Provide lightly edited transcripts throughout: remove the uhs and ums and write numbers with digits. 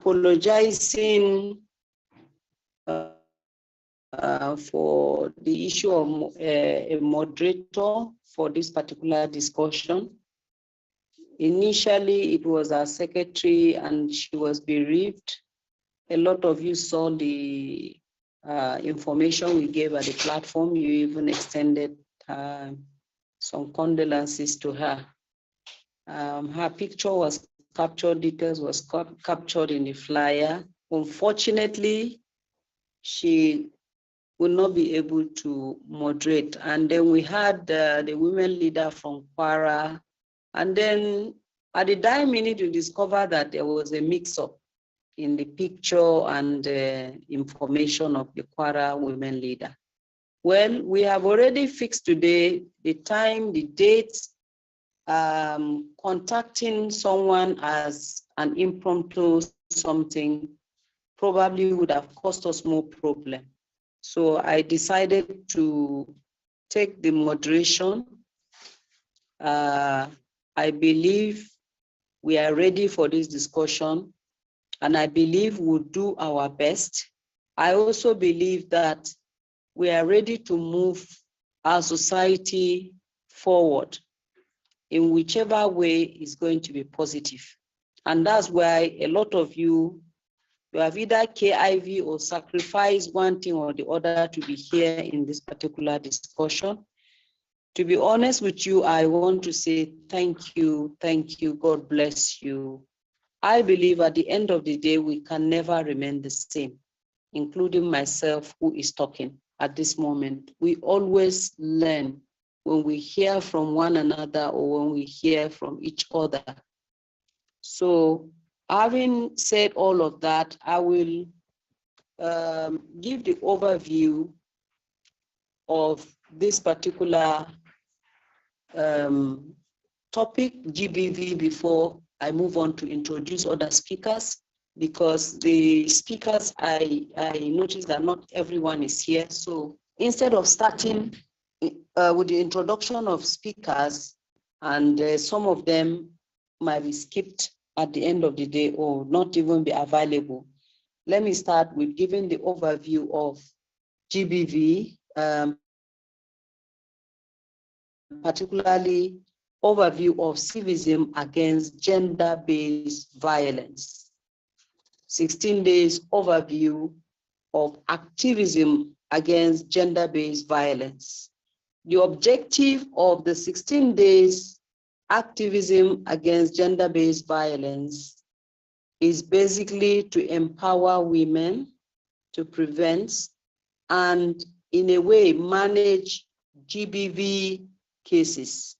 apologizing for the issue of a moderator for this particular discussion. Initially, it was our secretary and she was bereaved. A lot of you saw the information we gave at the platform. You even extended some condolences to her. Her picture was captured, details was captured in the flyer. Unfortunately, she will not be able to moderate. And then we had the women leader from Kwara. And then at the dying minute, we discovered that there was a mix-up in the picture and information of the Kwara women leader. Well, we have already fixed today the time, the date. Contacting someone as an impromptu something probably would have caused us more problem. So I decided to take the moderation. I believe we are ready for this discussion, and I believe we'll do our best. I also believe that we are ready to move our society forward in whichever way is going to be positive. And that's why a lot of you have either KIV or sacrificed one thing or the other to be here in this particular discussion. To be honest with you, I want to say thank you, God bless you. I believe at the end of the day, we can never remain the same, including myself who is talking at this moment. We always learn when we hear from one another or when we hear from each other. So having said all of that, I will give the overview of this particular topic, GBV, before I move on to introduce other speakers, because the speakers, I noticed that not everyone is here. So instead of starting with the introduction of speakers, and some of them might be skipped at the end of the day or not even be available. Let me start with giving the overview of GBV, particularly overview of civism against gender-based violence. 16 days overview of activism against gender-based violence. The objective of the 16 days activism against gender-based violence is basically to empower women to prevent and, in a way, manage GBV cases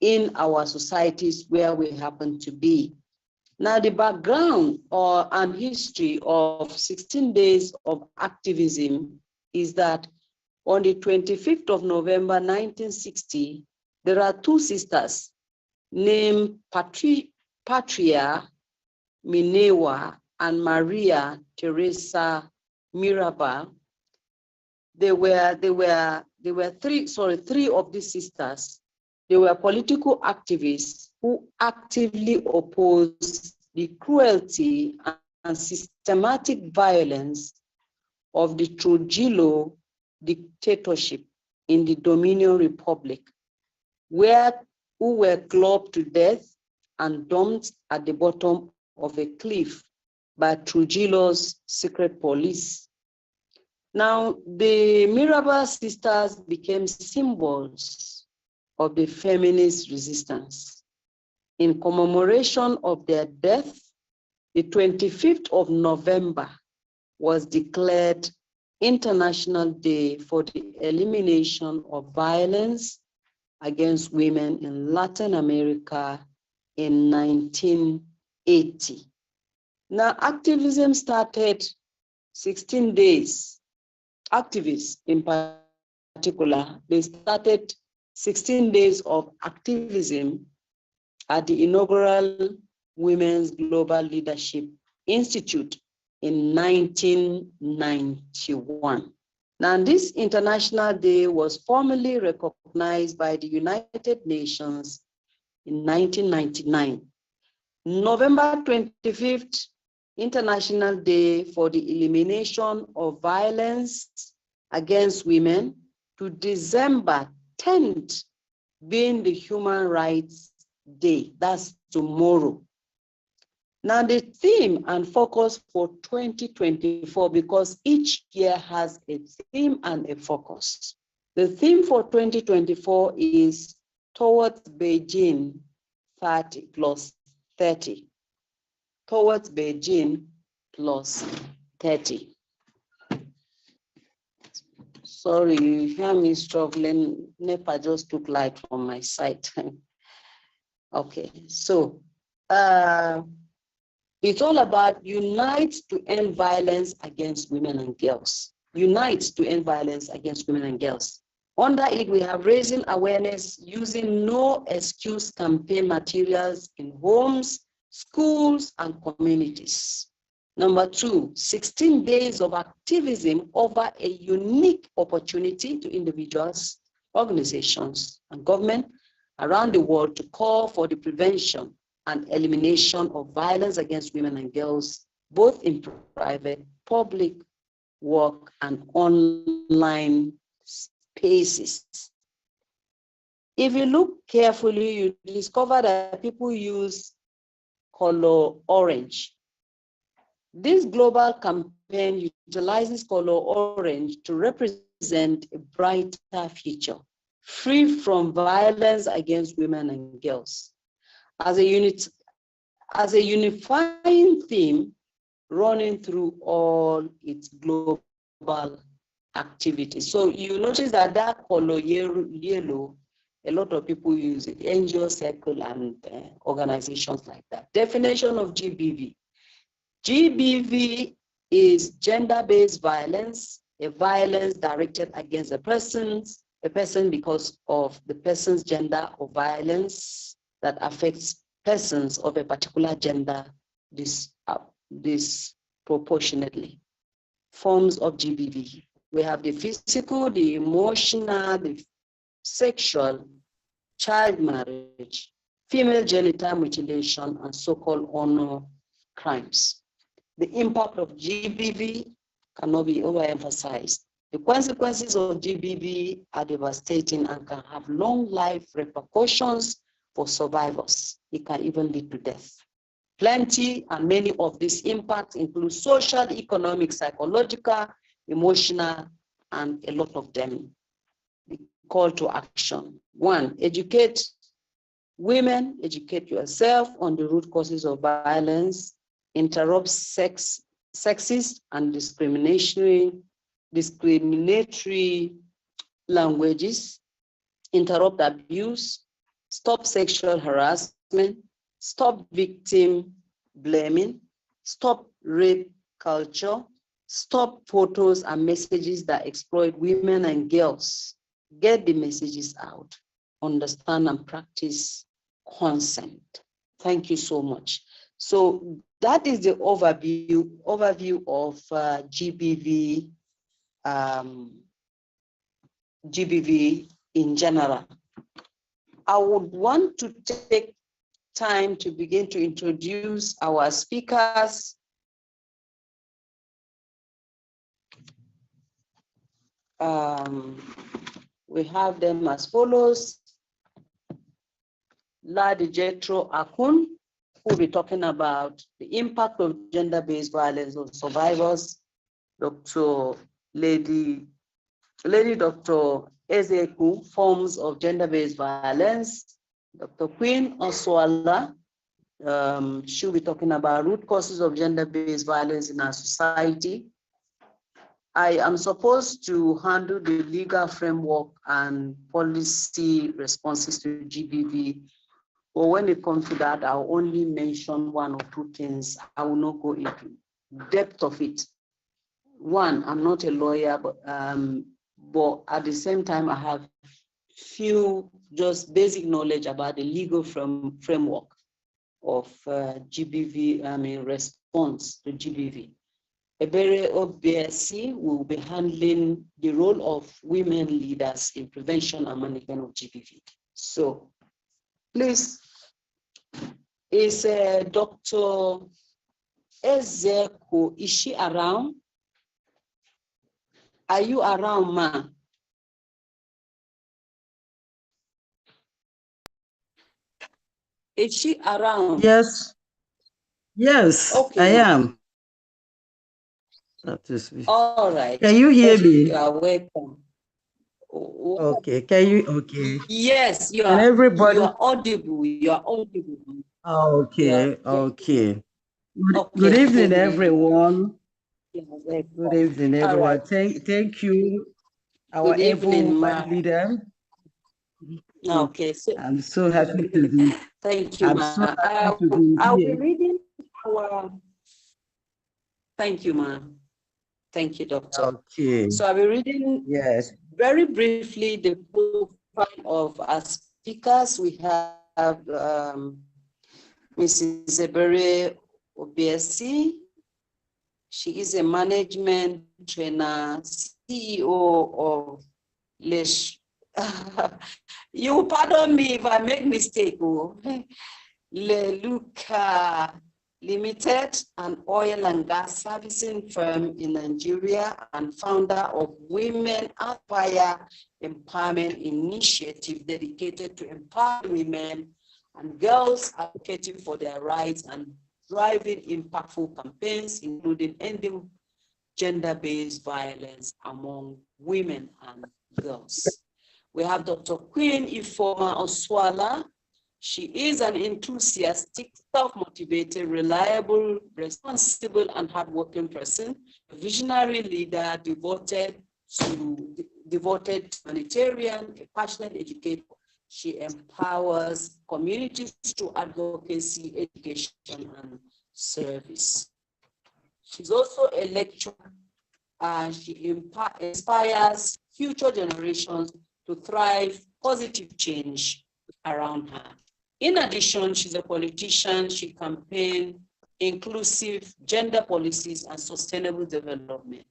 in our societies where we happen to be. Now, the background and history of 16 days of activism is that on the 25th of November, 1960, there are two sisters named Patria Minewa and Maria Teresa Mirabal. There were three of these sisters. They were political activists who actively opposed the cruelty and systematic violence of the Trujillo dictatorship in the Dominion Republic, who were clubbed to death and dumped at the bottom of a cliff by Trujillo's secret police. Now, the Mirabal sisters became symbols of the feminist resistance. In commemoration of their death, the 25th of November was declared International Day for the Elimination of Violence Against Women in Latin America in 1980. Now, activism started 16 days. Activists in particular, they started 16 days of activism at the inaugural Women's Global Leadership Institute in 1991. Now, this International Day was formally recognized by the United Nations in 1999. November 25th International Day for the Elimination of Violence Against Women, to December 10th being the Human Rights Day. That's tomorrow. Now the theme and focus for 2024, because each year has a theme and a focus. The theme for 2024 is Towards Beijing 30 plus 30. Towards Beijing plus 30. Sorry, you hear me struggling. NEPA just took light from my side. Okay, so it's all about unite to end violence against women and girls. Unite to end violence against women and girls. Under it, we have raising awareness using no excuse campaign materials in homes, schools, and communities. Number 2, 16 days of activism over a unique opportunity to individuals, organizations, and government around the world to call for the prevention and elimination of violence against women and girls, both in private, public work, and online spaces. If you look carefully, you discover that people use color orange. This global campaign utilizes color orange to represent a brighter future, free from violence against women and girls. As a unifying theme running through all its global activities. So you notice that that color yellow, a lot of people use it, NGO Circle and organizations like that. Definition of GBV. GBV is gender-based violence, a violence directed against a person because of the person's gender, or violence that affects persons of a particular gender disproportionately. Forms of GBV. We have the physical, the emotional, the sexual, child marriage, female genital mutilation, and so-called honor crimes. The impact of GBV cannot be overemphasized. The consequences of GBV are devastating and can have long life repercussions for survivors. It can even lead to death. Plenty and many of these impacts include social, economic, psychological, emotional, and a lot of them. The call to action. 1, educate women, educate yourself on the root causes of violence, interrupt sexist and discriminatory languages, interrupt abuse, stop sexual harassment, stop victim blaming, stop rape culture, stop photos and messages that exploit women and girls. Get the messages out, understand and practice consent. Thank you so much. So that is the overview of GBV, GBV in general. I would want to take time to begin to introduce our speakers. We have them as follows. Ladi Jetro Akun, who will be talking about the impact of gender-based violence on survivors. Lady Dr. Ezeku, forms of gender-based violence. Dr. Queen Oswala, she'll be talking about root causes of gender-based violence in our society. I am supposed to handle the legal framework and policy responses to GBV. But when it comes to that, I'll only mention 1 or 2 things. I will not go into depth of it. 1, I'm not a lawyer, but at the same time, I have few just basic knowledge about the legal framework of GBV, response to GBV. Ebere OBSC will be handling the role of women leaders in prevention and management of GBV. So please, is Dr. Ezeko, is she around? Are you around, ma? Is she around? Yes. Yes, okay, I ma. am. That is. All right. Can you hear me? You are welcome. Okay. Can you? Okay. Yes, And you everybody. are audible. You are audible. Okay. Yeah. Okay. Good Okay. evening, everyone. Yeah, Good evening, all everyone. right. Thank you, our Good able evening, ma. woman leader. Okay. So, I'm so happy to be. thank you, I'm so ma. happy to be I'll be here. reading our. Thank you, ma. Thank you, doctor. Okay. So I'll be reading Yes. very briefly the profile of our speakers. We have Mrs. Ebere Obiesi. She is a management trainer, CEO of Lesh. You pardon me if I make mistake. Leluka Limited, an oil and gas servicing firm in Nigeria and founder of Women Aspire Empowerment Initiative dedicated to empowering women and girls advocating for their rights and driving impactful campaigns, including ending gender-based violence among women and girls. We have Dr. Queen Ifoma Oswala. She is an enthusiastic, self-motivated, reliable, responsible, and hardworking person, a visionary leader devoted humanitarian, a passionate educator. She empowers communities through advocacy, education, and service. She's also a lecturer, and she inspires future generations to thrive positive change around her. In addition, she's a politician. She campaigns inclusive gender policies and sustainable development.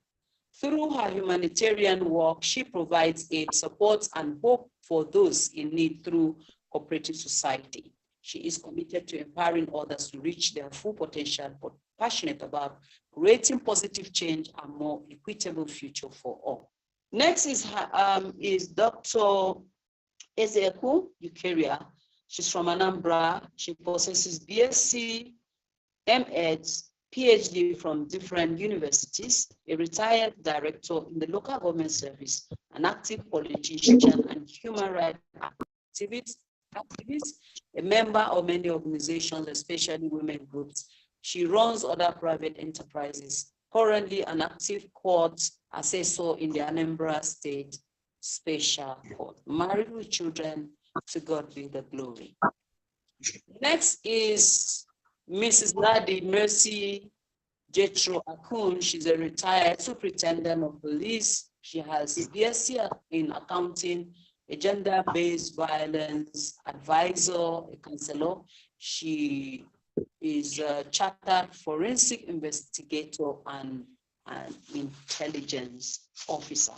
Through her humanitarian work, she provides aid, support, and hope for those in need through cooperative society. She is committed to empowering others to reach their full potential, but passionate about creating positive change and more equitable future for all. Next is Dr. Ezeku Eukaria. She's from Anambra. She possesses BSc, MEds, PhD from different universities, a retired director in the local government service, an active politician and human rights activist, a member of many organizations, especially women groups. She runs other private enterprises, currently an active court assessor in the Anambra State Special Court, married with children, to God be the glory. Next is Mrs. Ladi Mercy Jetro Akun. She's a retired superintendent of police. She has BSc in accounting, a gender-based violence advisor, a counselor. She is a chartered forensic investigator and an intelligence officer.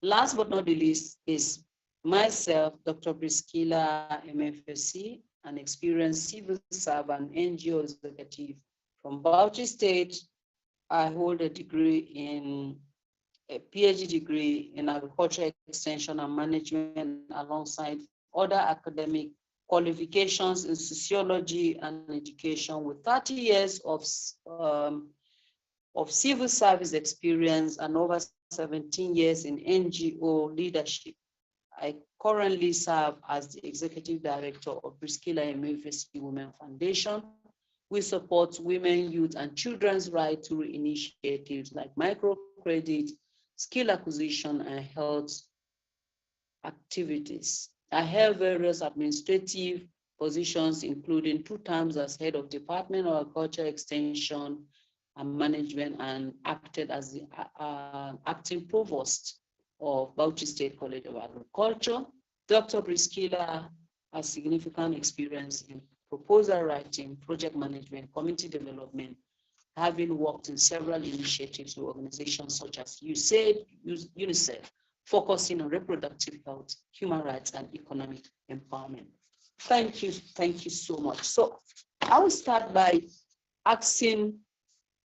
Last but not the least is myself, Dr. Priscilla MFSC, an experienced civil servant, NGO executive from Bauchi State. I hold a PhD degree in agricultural extension and management alongside other academic qualifications in sociology and education with 30 years of civil service experience and over 17 years in NGO leadership. I currently serve as the executive director of Priscilla Emefiele Women Foundation. We support women, youth, and children's rights through initiatives like microcredit, skill acquisition, and health activities. I have various administrative positions, including 2 terms as head of Department of Agriculture Extension and Management, and acted as the acting provost of Bauchi State College of Agriculture. Dr. Priscilla has significant experience in proposal writing, project management, community development, having worked in several initiatives with organizations such as UNICEF, focusing on reproductive health, human rights, and economic empowerment. Thank you so much. So I will start by asking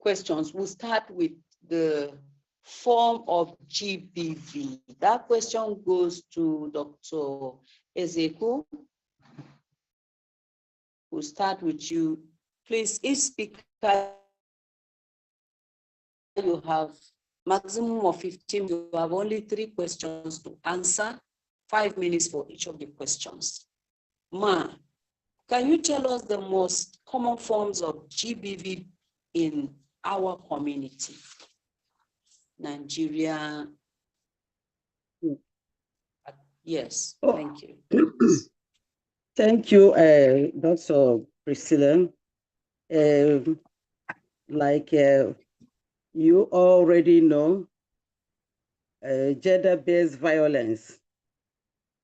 questions. We'll start with the form of GBV. That question goes to Dr. Ezeku. We'll start with you. Please, each speaker, you have maximum of 15. You have only 3 questions to answer, 5 minutes for each of the questions. Ma, can you tell us the most common forms of GBV in our community? Nigeria. Yes, thank you. Thank you, Dr. Priscilla. Like you already know, gender-based violence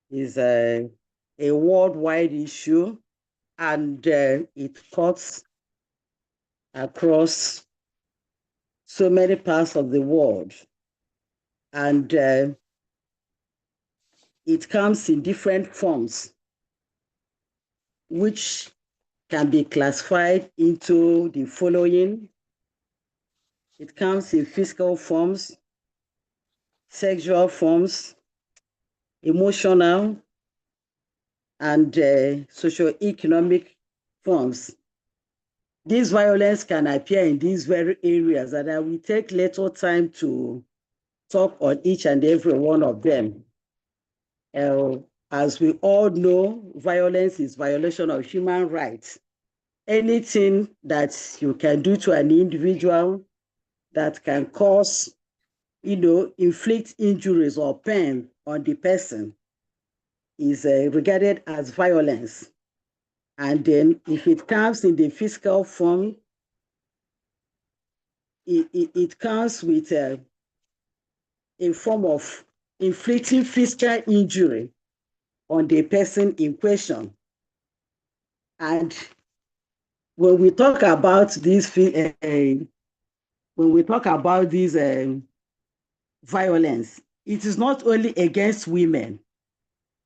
is a worldwide issue, and it cuts across so many parts of the world. And it comes in different forms, which can be classified into the following. It comes in physical forms, sexual forms, emotional, and socioeconomic forms. This violence can appear in these very areas, and I will take little time to talk on each and every one of them. As we all know, violence is violation of human rights. Anything that you can do to an individual that can cause, inflict injuries or pain on the person is regarded as violence. And then if it comes in the physical form, it comes with a form of inflicting physical injury on the person in question. And when we talk about this, violence, it is not only against women.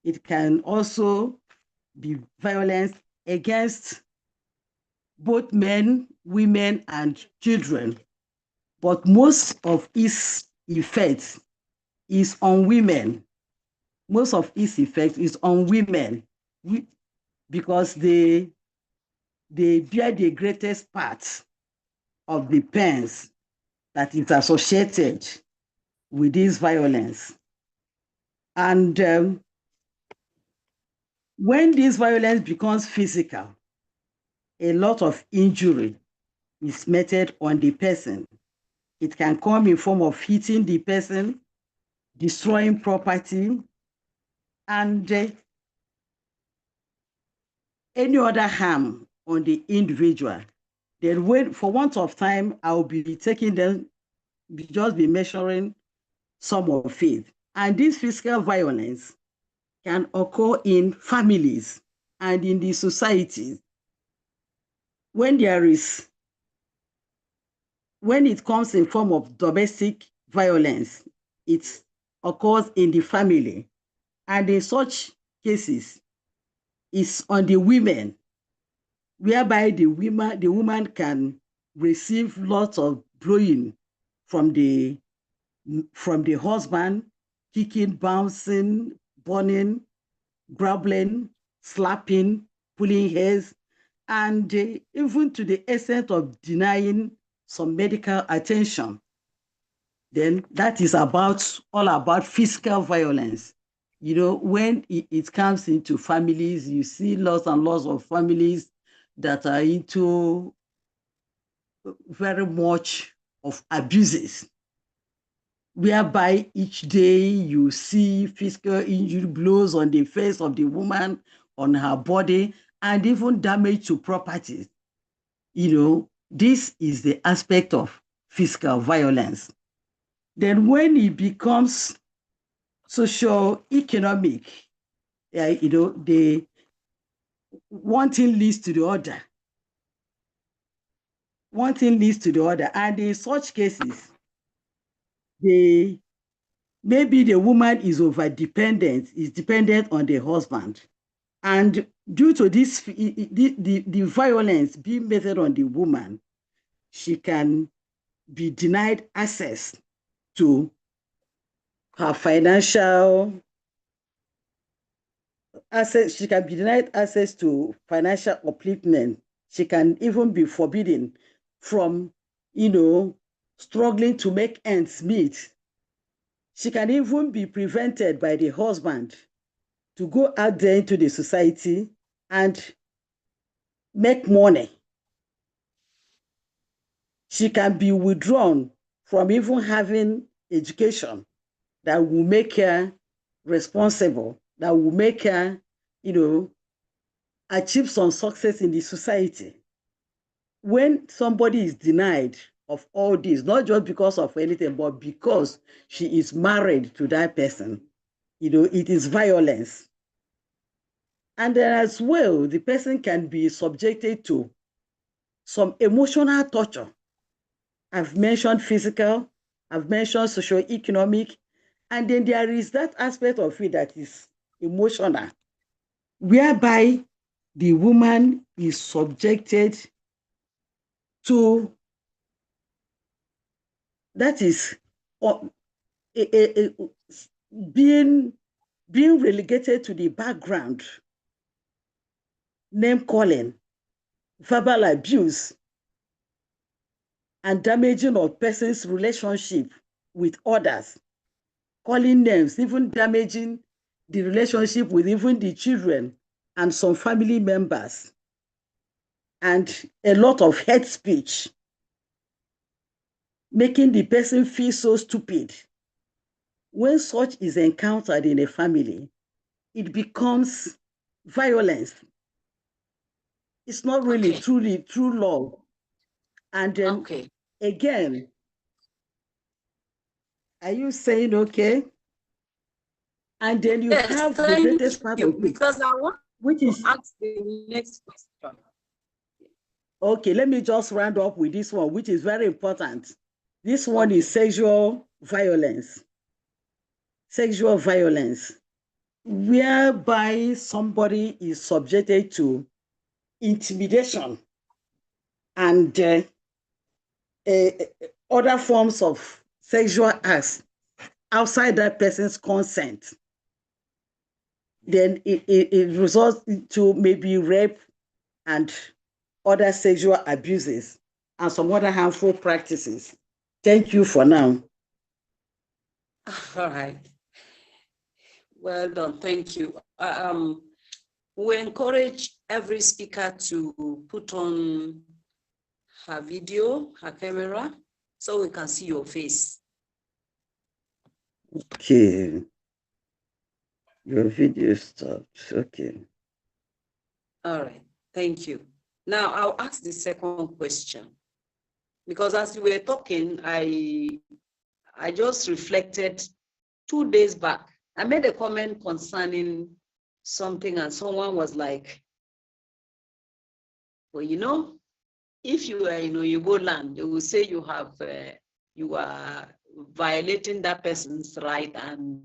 It can also be violence against both men, women, and children. But most of its effect is on women. Most of its effect is on women because they bear the greatest part of the pains that is associated with this violence. And when this violence becomes physical, a lot of injury is meted on the person. It can come in form of hitting the person, destroying property, and any other harm on the individual. Then for want of time, I'll be taking them, just be measuring some of it. And this physical violence can occur in families and in the society. When it comes in form of domestic violence, it occurs in the family. And in such cases, it's on the women, whereby the woman can receive lots of blowing from the husband, kicking, bouncing, burning, grabbling, slapping, pulling hairs, and even to the extent of denying some medical attention. Then that is all about physical violence. When it comes into families, you see lots and lots of families that are into very much of abuses, whereby each day you see physical injury, blows on the face of the woman, on her body, and even damage to property. This is the aspect of physical violence. Then when it becomes socio-economic, one thing leads to the other. One thing leads to the other. And in such cases, maybe the woman is dependent on the husband. And due to the violence being meted on the woman, she can be denied access to her financial access. She can be denied access to financial upliftment. She can even be forbidden from, struggling to make ends meet. She can even be prevented by the husband to go out there into the society and make money. She can be withdrawn from even having education that will make her responsible, that will make her, achieve some success in the society. When somebody is denied of all this, not just because of anything, but because she is married to that person, it is violence. And then as well, the person can be subjected to some emotional torture. I've mentioned physical, I've mentioned socio-economic, and then there is that aspect of it that is emotional, whereby the woman is subjected to, that is, being relegated to the background, name calling, verbal abuse, and damaging of person's relationship with others, calling names, even damaging the relationship with even the children and some family members, and a lot of hate speech, making the person feel so stupid. When such is encountered in a family, it becomes violence. It's not really truly true love. And then again, are you saying okay? And then you have the greatest part of it, because I want which is to ask the next question. Okay, let me just round up with this one, which is very important. This one is sexual violence. Sexual violence, whereby somebody is subjected to intimidation and other forms of sexual acts outside that person's consent. Then it results into maybe rape and other sexual abuses and some other harmful practices. Thank you for now. All right. Well done. Thank you. We encourage every speaker to put on her video, her camera, so we can see your face. Okay. Your video stopped. Okay. All right. Thank you. Now I'll ask the second question, because as we were talking, I just reflected 2 days back. I made a comment concerning something, and someone was like, well, if you are in Oyibo land, they will say you are violating that person's right and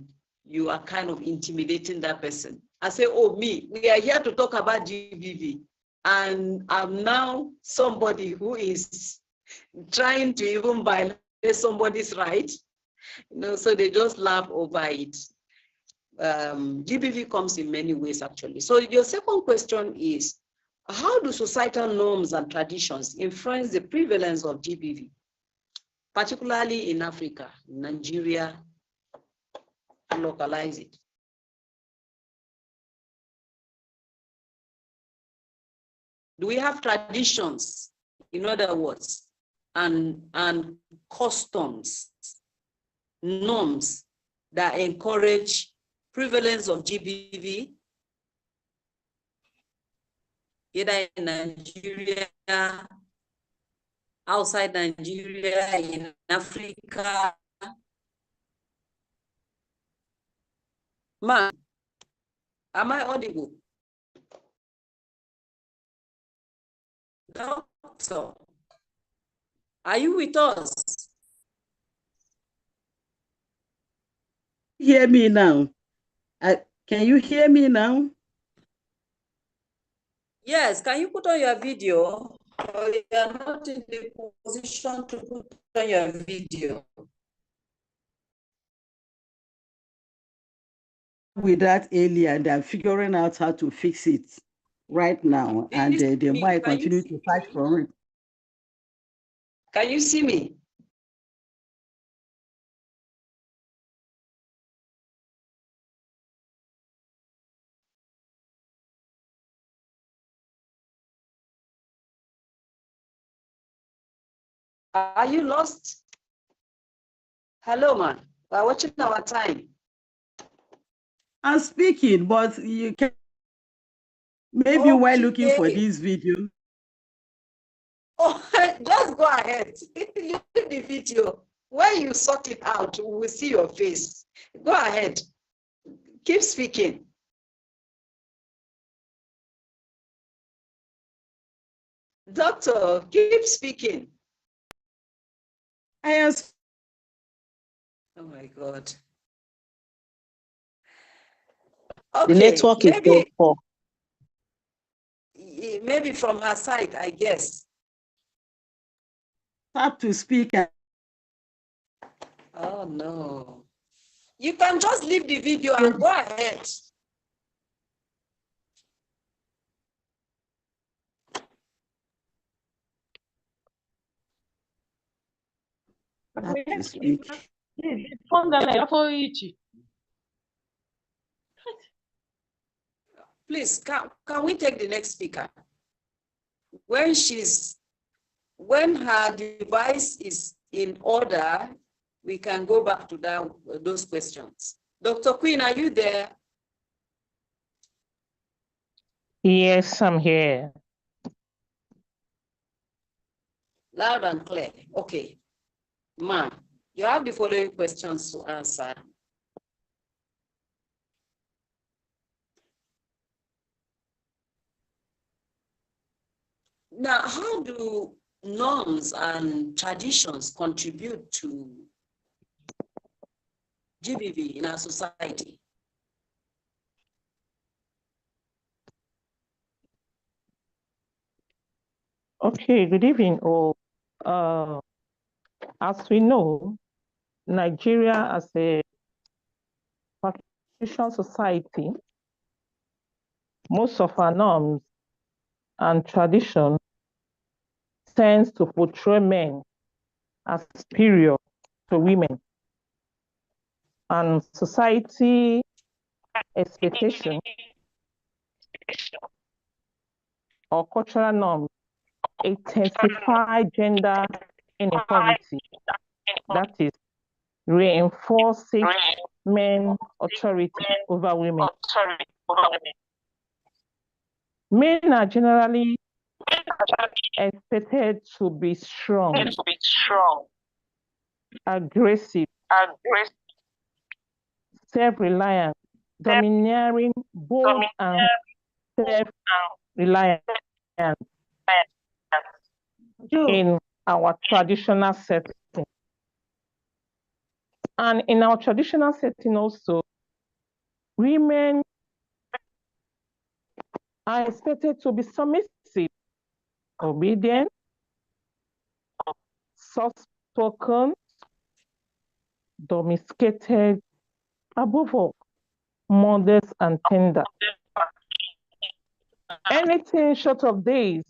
you are kind of intimidating that person. I say, oh, we are here to talk about GBV, and I'm now somebody who is trying to even violate somebody's right. So they just laugh over it. GBV comes in many ways, actually. So your second question is, how do societal norms and traditions influence the prevalence of GBV, particularly in Africa, Nigeria, localize it? Do we have traditions, in other words, and customs, norms that encourage prevalence of GBV, either in Nigeria, outside Nigeria, in Africa? Man, am I audible? Doctor, are you with us? Hear me now. Can you hear me now? Yes, can you put on your video? Or you are not in the position to put on your video. With that earlier, and I'm figuring out how to fix it right now. And the more I continue to search for it. Can you see me? Are you lost? Hello, man. We're watching our time. I'm speaking, but you can maybe while looking for this video. Oh, just go ahead. Leave the video. When you sort it out, we will see your face. Go ahead. Keep speaking. Doctor, keep speaking. I am. Oh my God. Okay, the network is so poor. Maybe from her side, I guess. Tap to speak. Oh no. You can just leave the video and go ahead. Tap to speak. Please, can we take the next speaker? When her device is in order, we can go back to those questions. Dr. Queen, are you there? Yes, I'm here. Loud and clear. Okay. Ma'am, you have the following questions to answer. Now, how do norms and traditions contribute to GBV in our society? Okay, good evening all. As we know, Nigeria as a patrician society, most of our norms and tradition tends to portray men as superior to women. And society expectation or cultural norms intensify gender inequality. That is, reinforcing men authority over women. Men are generally expected to be strong, aggressive, self-reliant, domineering, bold, and self-reliant in our traditional setting. And in our traditional setting also, women are expected to be submissive, obedient, soft-spoken, domesticated, above all, modest and tender. Anything short of these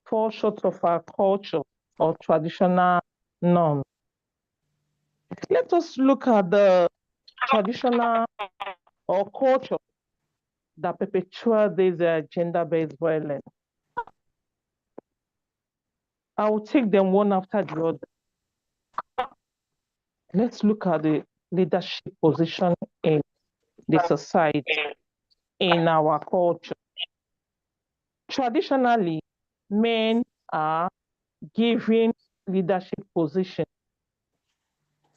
falls short of our culture or traditional norms. Let us look at the traditional or culture that perpetuate this gender-based violence. I will take them one after the other. Let's look at the leadership position in the society, in our culture. Traditionally, men are given leadership position,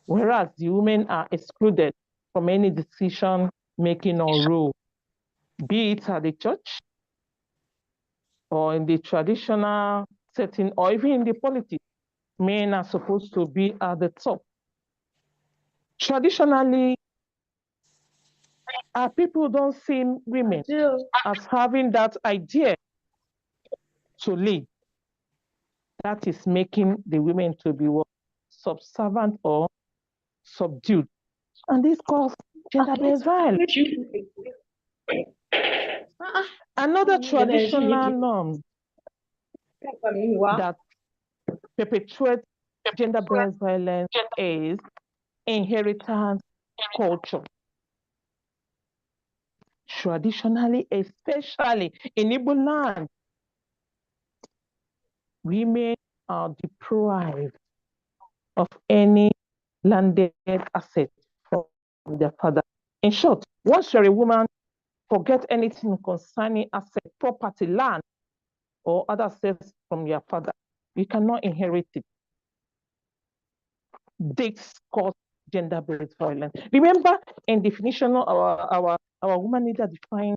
whereas the women are excluded from any decision-making or role, be it at the church or in the traditional setting or even in the politics. Men are supposed to be at the top. Traditionally, our people don't see women as having that idea to lead. that is making the women to be what? Subservient or subdued. And this causes gender-based violence. Another traditional norm that perpetuates gender-based violence is inheritance culture. Traditionally, especially in Igbo land, women are deprived of any landed asset from their father. In short, once you're a woman, forget anything concerning asset, property, land, or other assets from your father. You cannot inherit it. This cause gender-based violence. Remember, in definition of our woman leader define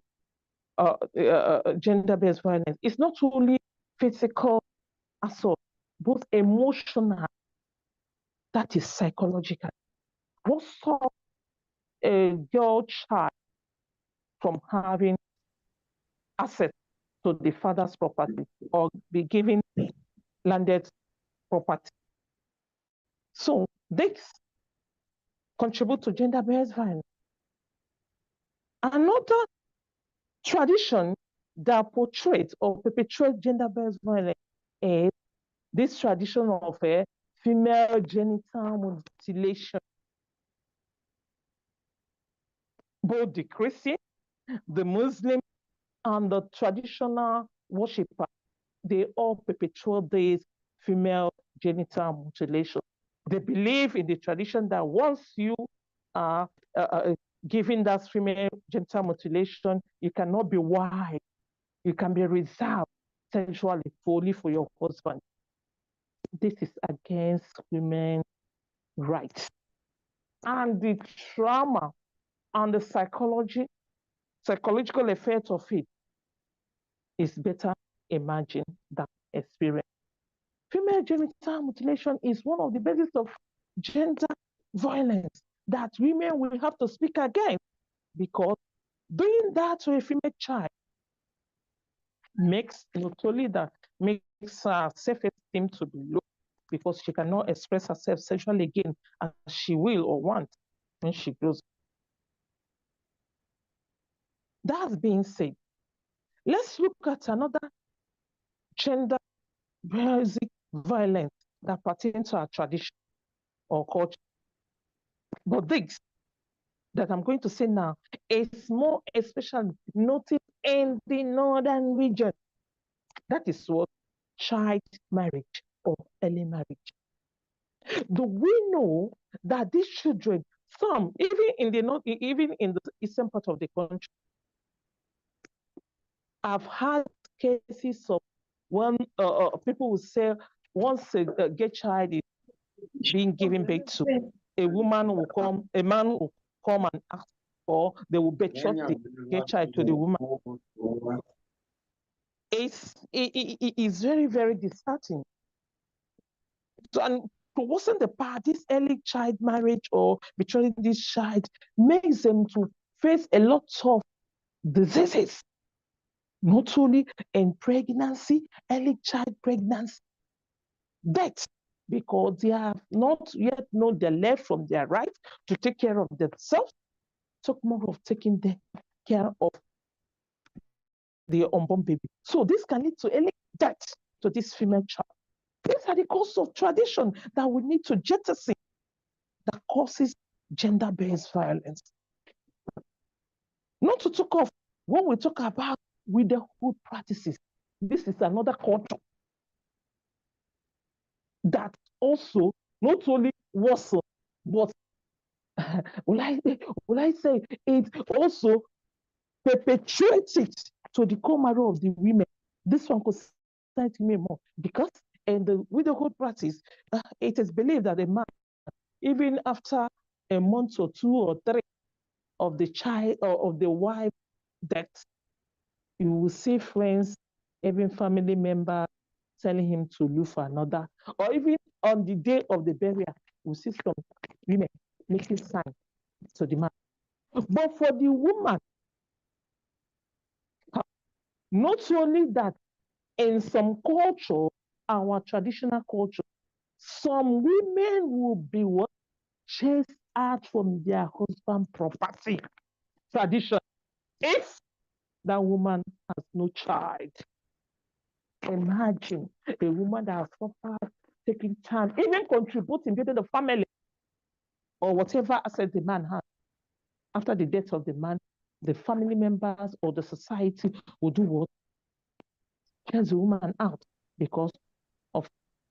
gender-based violence. It's not only physical assault, both emotional, that is psychological. What stops a girl child from having access to the father's property or be given landed property? So this contribute to gender-based violence. Another tradition that portrays or perpetuates gender-based violence is this tradition of a female genital mutilation. Both the Christian, the Muslim, and the traditional worshiper, they all perpetuate this female genital mutilation. They believe in the tradition that once you are given that female genital mutilation, you cannot be wife. You can be reserved sexually fully for your husband. This is against women's rights. And the trauma and the psychological effect of it is better imagined than experienced. Female genital mutilation is one of the bases of gender violence that women will have to speak against, because doing that to a female child makes not only that makes her self-esteem to be low, because she cannot express herself sexually again as she will or want when she grows up. That being said, let's look at another gender-based violence that pertains to our tradition or culture. But this that I'm going to say now is more especially noted in the northern region. That is what child marriage or early marriage. Do we know that these children, some even in the north, even in the eastern part of the country, have had cases of when people will say once a gay child is being given birth to, a man will come and ask for, they will betroth the gay child to the woman. It's very, very disheartening. So, and to worsen the part, this early child marriage or betrothing this child makes them to face a lot of diseases, not only in pregnancy, early child pregnancy, death, because they have not yet known their left from their right to take care of themselves, talk more of taking care of the unborn baby. So this can lead to early death to this female child. These are the causes of tradition that we need to jettison that causes gender-based violence. Not to talk of when we talk about widowhood practices. This is another culture that also not only was, but will I say it also perpetuates it to the core marrow of the women. This one concerns me more because in the widowhood practice, it is believed that a man, even after a month or 2 or 3 of the child or of the wife death, you will see friends, even family members telling him to look for another, or even on the day of the burial, we see some women making signs to the man. But for the woman, not only that, in some culture, our traditional culture, some women will be what? Chased out from their husband property. Tradition. If that woman has no child, imagine a woman that has suffered, taking time, even contributing to the family or whatever asset the man has. After the death of the man, the family members or the society will do what? Chase the woman out because of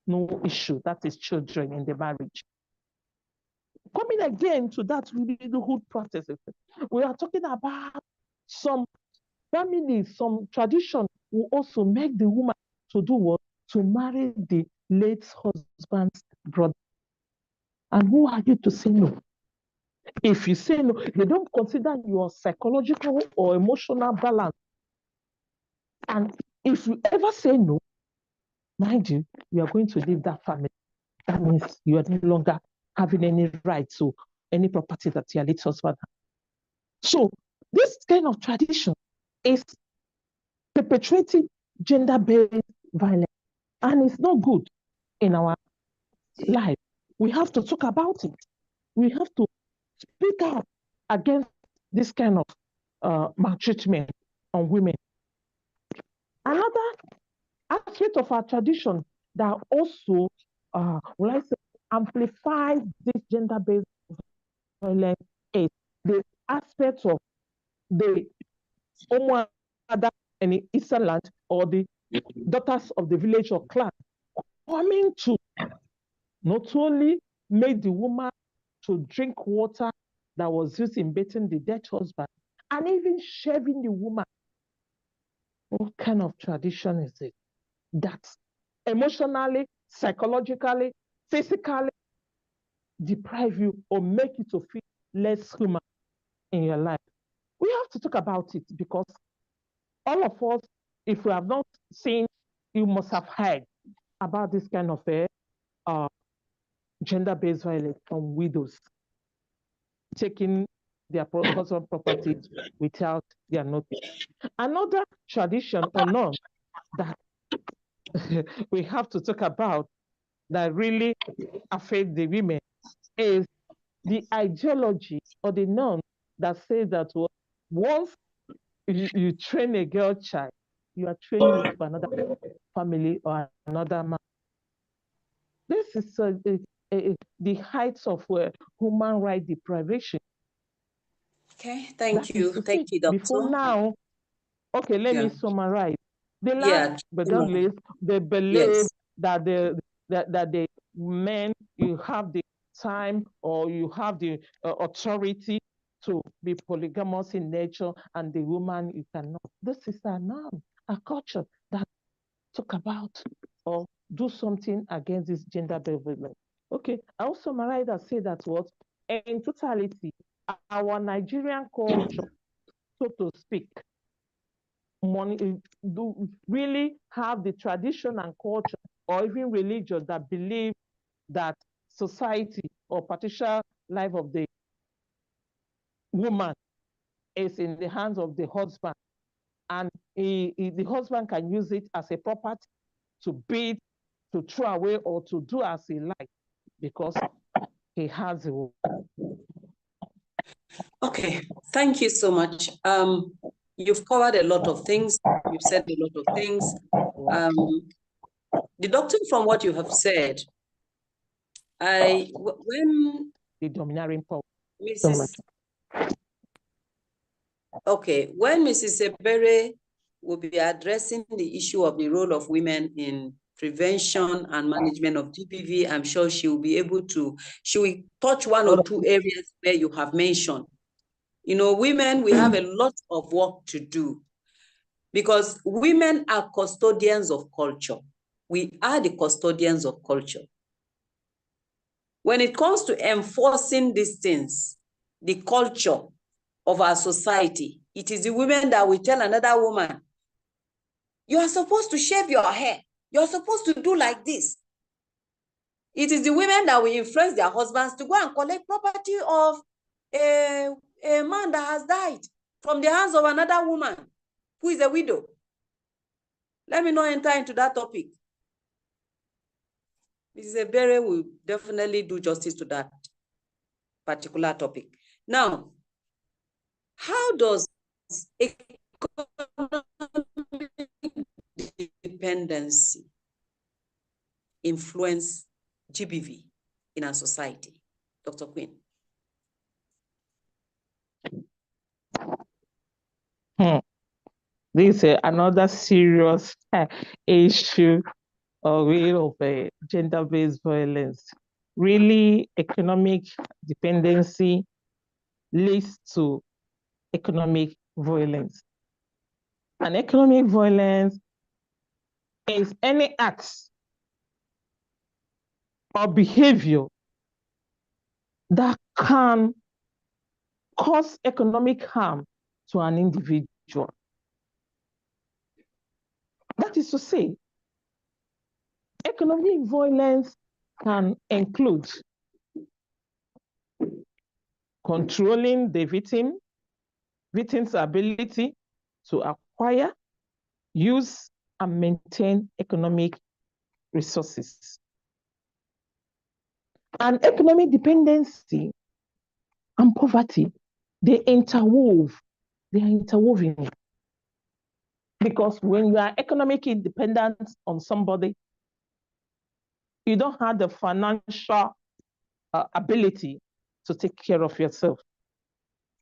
no issue, that is children in the marriage. Coming again to that widowhood practices, we are talking about some families, some tradition will also make the woman to do what? To marry the late husband's brother. And who are you to say no? If you say no, they don't consider your psychological or emotional balance. And if you ever say no, mind you, you are going to leave that family. That means you are no longer having any right to any property that your late husband had. So this kind of tradition is perpetuating gender-based violence, and it's not good in our life. We have to talk about it. We have to speak out against this kind of maltreatment on women. Another aspect of our tradition that also, will I say, amplifies this gender-based violence is the aspect of the Omo in the Eastern land or the daughters of the village or clan coming to not only make the woman to drink water that was used in bathing the dead husband, and even shaving the woman. What kind of tradition is it? That emotionally, psychologically, physically deprive you or make you to feel less human in your life. We have to talk about it because all of us, if we have not seen, you must have heard about this kind of gender-based violence from widows taking their husband property without their notice. Another tradition or norm that we have to talk about that really affect the women is the ideology or the norm that says that once you train a girl child, you are training it for another family or another man. This is the heights of human right deprivation. Okay, thank you, Doctor. Before now, okay, let me summarize. The last but not least, they believe that the men, you have the time or you have the authority to be polygamous in nature, and the woman you cannot. This is a norm, a culture that talk about or do something against this gender development. Okay, I'll summarize and say that what in totality, our Nigerian culture, so to speak, do really have the tradition and culture or even religion that believe that society or partial life of the woman is in the hands of the husband, and the husband can use it as a property to beat, to throw away, or to do as he likes because he has a will. Okay, thank you so much. You've covered a lot of things. You've said a lot of things. Deducting from what you have said, when the domineering power, when Mrs. Ebere will be addressing the issue of the role of women in prevention and management of GBV, I'm sure she will be able to, she will touch one or two areas where you have mentioned. You know, women, we have a lot of work to do because women are custodians of culture. We are the custodians of culture. When it comes to enforcing these things, the culture of our society, it is the women that will tell another woman, you are supposed to shave your hair. You're supposed to do like this. It is the women that will influence their husbands to go and collect property of a man that has died from the hands of another woman who is a widow. Let me not enter into that topic. Mrs. Ebere will definitely do justice to that particular topic. Now, how does economic dependency influence GBV in our society? Dr. Queen. This is another serious issue of gender-based violence. Really, economic dependency leads to economic violence. And economic violence is any act or behavior that can cause economic harm to an individual. That is to say, economic violence can include controlling the victim's ability to acquire, use, and maintain economic resources. And economic dependency and poverty, they are interwoven. Because when you are economically dependent on somebody, you don't have the financial ability to take care of yourself.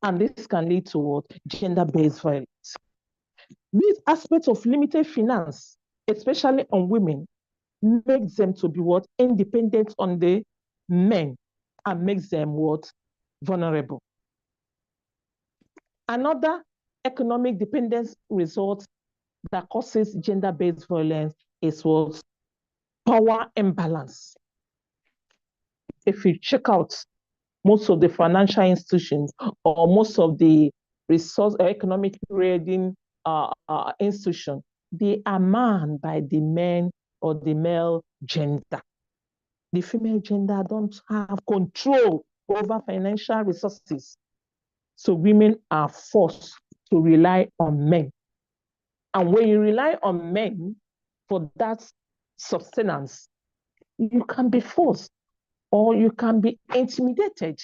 And this can lead to what? Gender-based violence. These aspects of limited finance, especially on women, makes them to be what? Independent on the men, and makes them what? Vulnerable. Another economic dependence result that causes gender-based violence is what? Power imbalance. If you check out most of the financial institutions or most of the resource economic trading institutions, they are manned by the men or the male gender. The female gender don't have control over financial resources. So women are forced to rely on men. And when you rely on men for that sustenance, you can be forced or you can be intimidated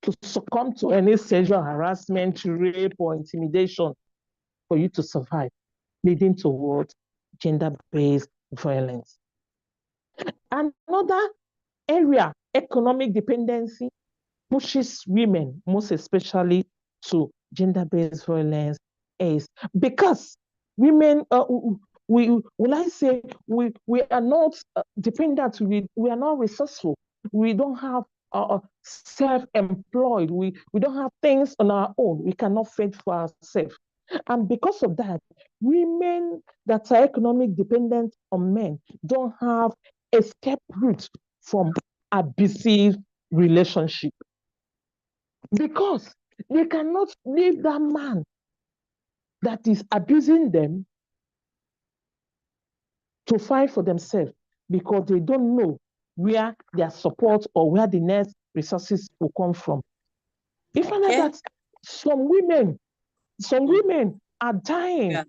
to succumb to any sexual harassment, rape, or intimidation for you to survive, leading toward gender-based violence. Another area, economic dependency, pushes women, most especially, to gender-based violence is because women, we are not dependent, we are not resourceful, we don't have self-employed, we don't have things on our own, we cannot fend for ourselves. And because of that, women that are economic dependent on men don't have escape route from abusive relationship. Because they cannot leave that man that is abusing them to fight for themselves because they don't know where their support or where the next resources will come from. You find out that some women are dying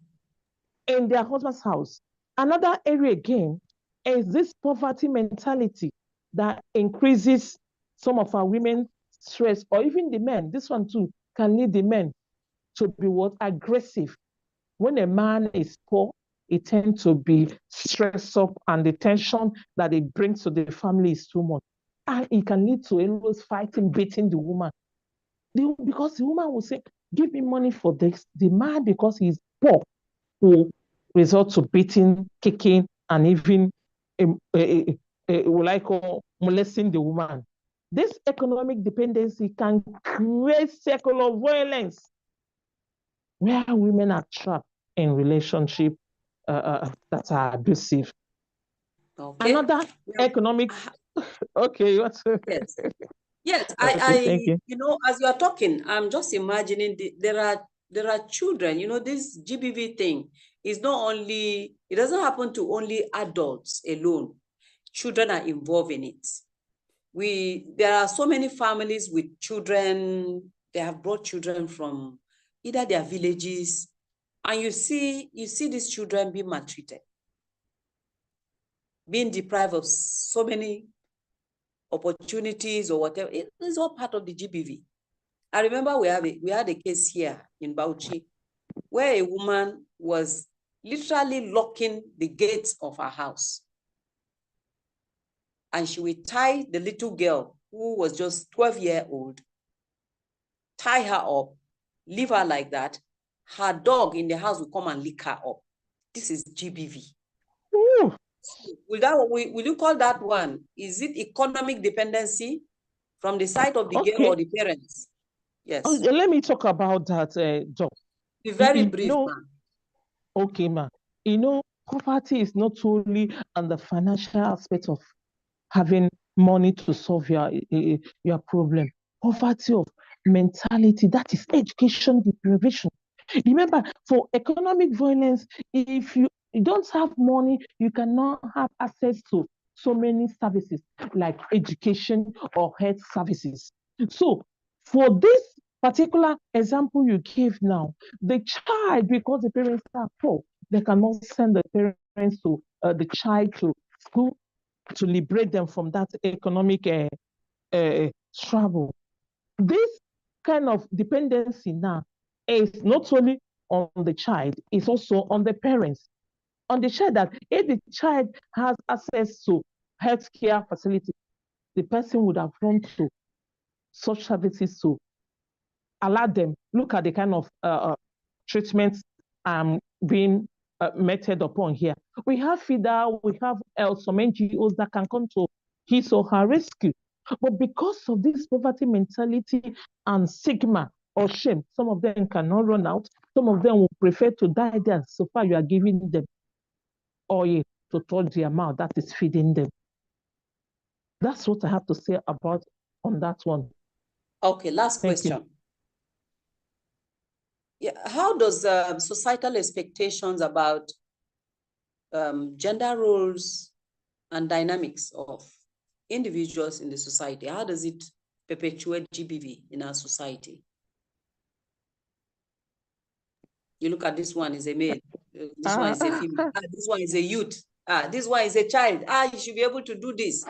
in their husband's house. Another area again is this poverty mentality that increases some of our women's stress, or even the men. This one too can lead the men to be what? Aggressive. When a man is poor, it tends to be stressed up, and the tension that it brings to the family is too much. And it can lead to always fighting, beating the woman. Because the woman will say, give me money for this. The man, because he's poor, will resort to beating, kicking, and even molesting the woman. This economic dependency can create cycle of violence where women are trapped in relationships that are abusive. Okay. Another economic. Okay, what's Yes, thank you. You know, as you are talking, I'm just imagining there are children. You know, this GBV thing is not only, it doesn't happen to only adults alone. Children are involved in it. There are so many families with children. They have brought children from either their villages, and you see these children being maltreated. being deprived of so many opportunities or whatever. It is all part of the GBV. I remember we had a case here in Bauchi where a woman was literally locking the gates of her house. And she would tie the little girl who was just 12-year-old, tie her up, leave her like that. Her dog in the house will come and lick her up. This is GBV. Ooh. Will you call that one? Is it economic dependency from the side of the girl or the parents? Yes. Let me talk about that, Doc. Be very brief, ma'am. Okay, ma'am. You know, poverty is not only on the financial aspect of having money to solve your problem. Poverty of mentality, that is education deprivation. Remember, for economic violence, if you don't have money, you cannot have access to so many services like education or health services. So for this particular example you gave now, the child, because the parents are poor, they cannot send the parents to the child to school to liberate them from that economic struggle. This kind of dependency now is not only on the child, it's also on the parents. On the child, that if the child has access to healthcare facilities, the person would have run to such services to allow them, look at the kind of treatments being meted upon here. We have FIDA, we have some NGOs that can come to his or her rescue. But because of this poverty mentality and stigma or shame, some of them cannot run out. Some of them will prefer to die there. So far, you are giving them oil to touch their mouth that is feeding them. That's what I have to say about on that one. Okay, last question. Yeah, how does societal expectations about gender roles and dynamics of individuals in the society, how does it perpetuate GBV in our society? You look at this one is a male, this one is a female, this one is a youth, this one is a child, you should be able to do this.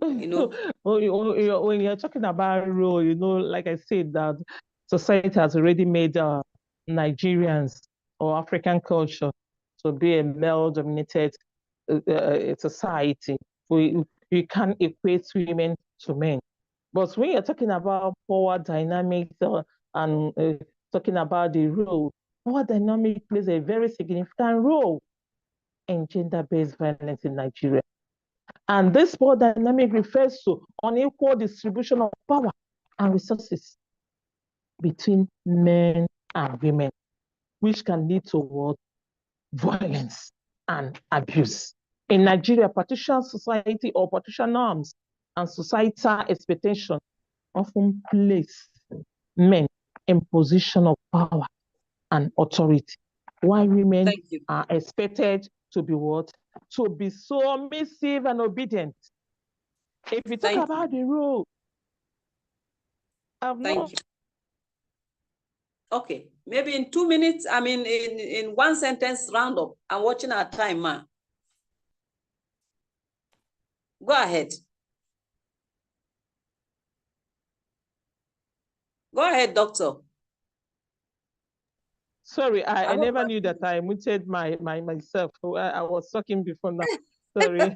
You know, when you're talking about role, you know, like I said, that society has already made Nigerians or African culture to be a male-dominated society. You can't equate women to men. But when you're talking about power dynamics and talking about the role, power dynamic plays a very significant role in gender-based violence in Nigeria. And this power dynamic refers to unequal distribution of power and resources between men and women, which can lead to what? Violence and abuse. In Nigeria, patrician society or patrician norms and societal expectation often place men in position of power and authority, while women are expected to be what? To be submissive and obedient. If we talk about the role, Thank you. Okay, maybe in 2 minutes, I mean, in one sentence roundup. I'm watching our time, ma. Go ahead. Go ahead, doctor. Sorry, I never knew that I muted myself. I was talking before now. Sorry.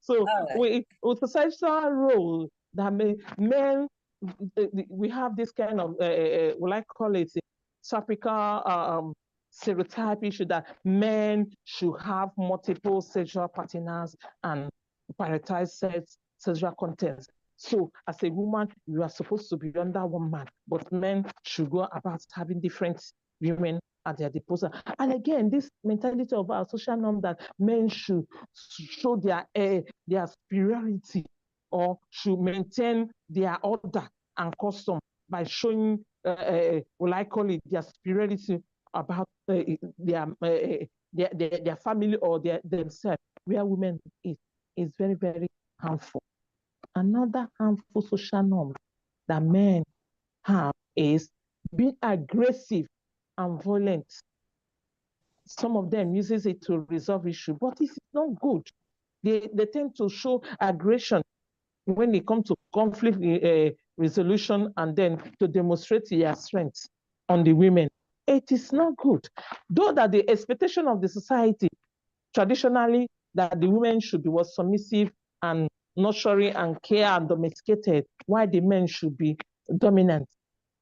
So with societal role that men, we have this kind of, what I call it, typical stereotype issue that men should have multiple sexual partners and prioritize sexual contents. So as a woman, you are supposed to be under one man, but men should go about having different women at their disposal. And again, this mentality of our social norm that men should show their superiority or should maintain their order and custom by showing, what I call it, their superiority about their family or themselves, where women is very, very harmful. Another harmful social norm that men have is being aggressive and violent. some of them uses it to resolve issue, but it's not good. They tend to show aggression when it comes to conflict resolution and then to demonstrate their strength on the women. It is not good. Though that the expectation of the society traditionally that the women should be submissive and nurturing and care and domesticated, while the men should be dominant,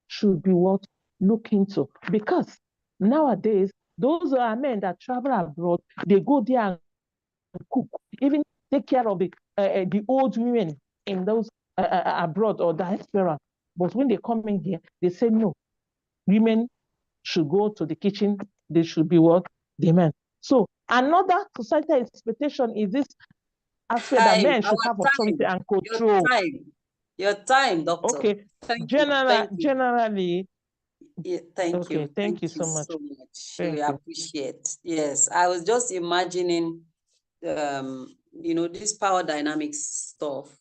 should be what look into. Because nowadays, those are men that travel abroad, they go there and cook, even take care of the old women in those abroad or diaspora. But when they come in here, they say no, women should go to the kitchen, they should be what? The men. So another societal expectation is this aspect that men should have authority and control. Your time, doctor. Okay. Thank you. Generally. Yeah, thank you. Thank you so much. We appreciate. Yes, I was just imagining, this power dynamics stuff.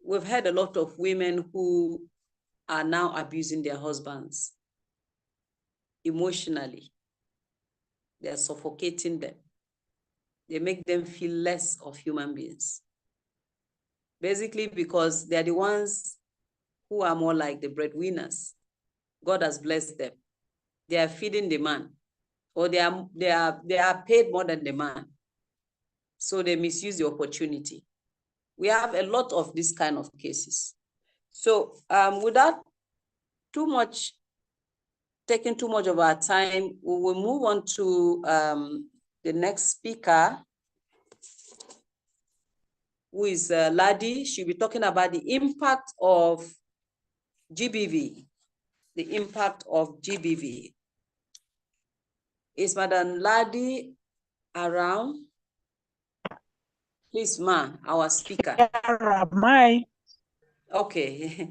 We've had a lot of women who are now abusing their husbands emotionally. They're suffocating them. They make them feel less of human beings. Basically because they're the ones who are more like the breadwinners. God has blessed them. They are feeding the man, or they are paid more than the man. So they misuse the opportunity. We have a lot of these kind of cases. So without taking too much of our time, we will move on to the next speaker, who is Ladi. She'll be talking about the impact of GBV. The impact of GBV. Is Madam Ladi around? Please, ma, our speaker. Am Okay.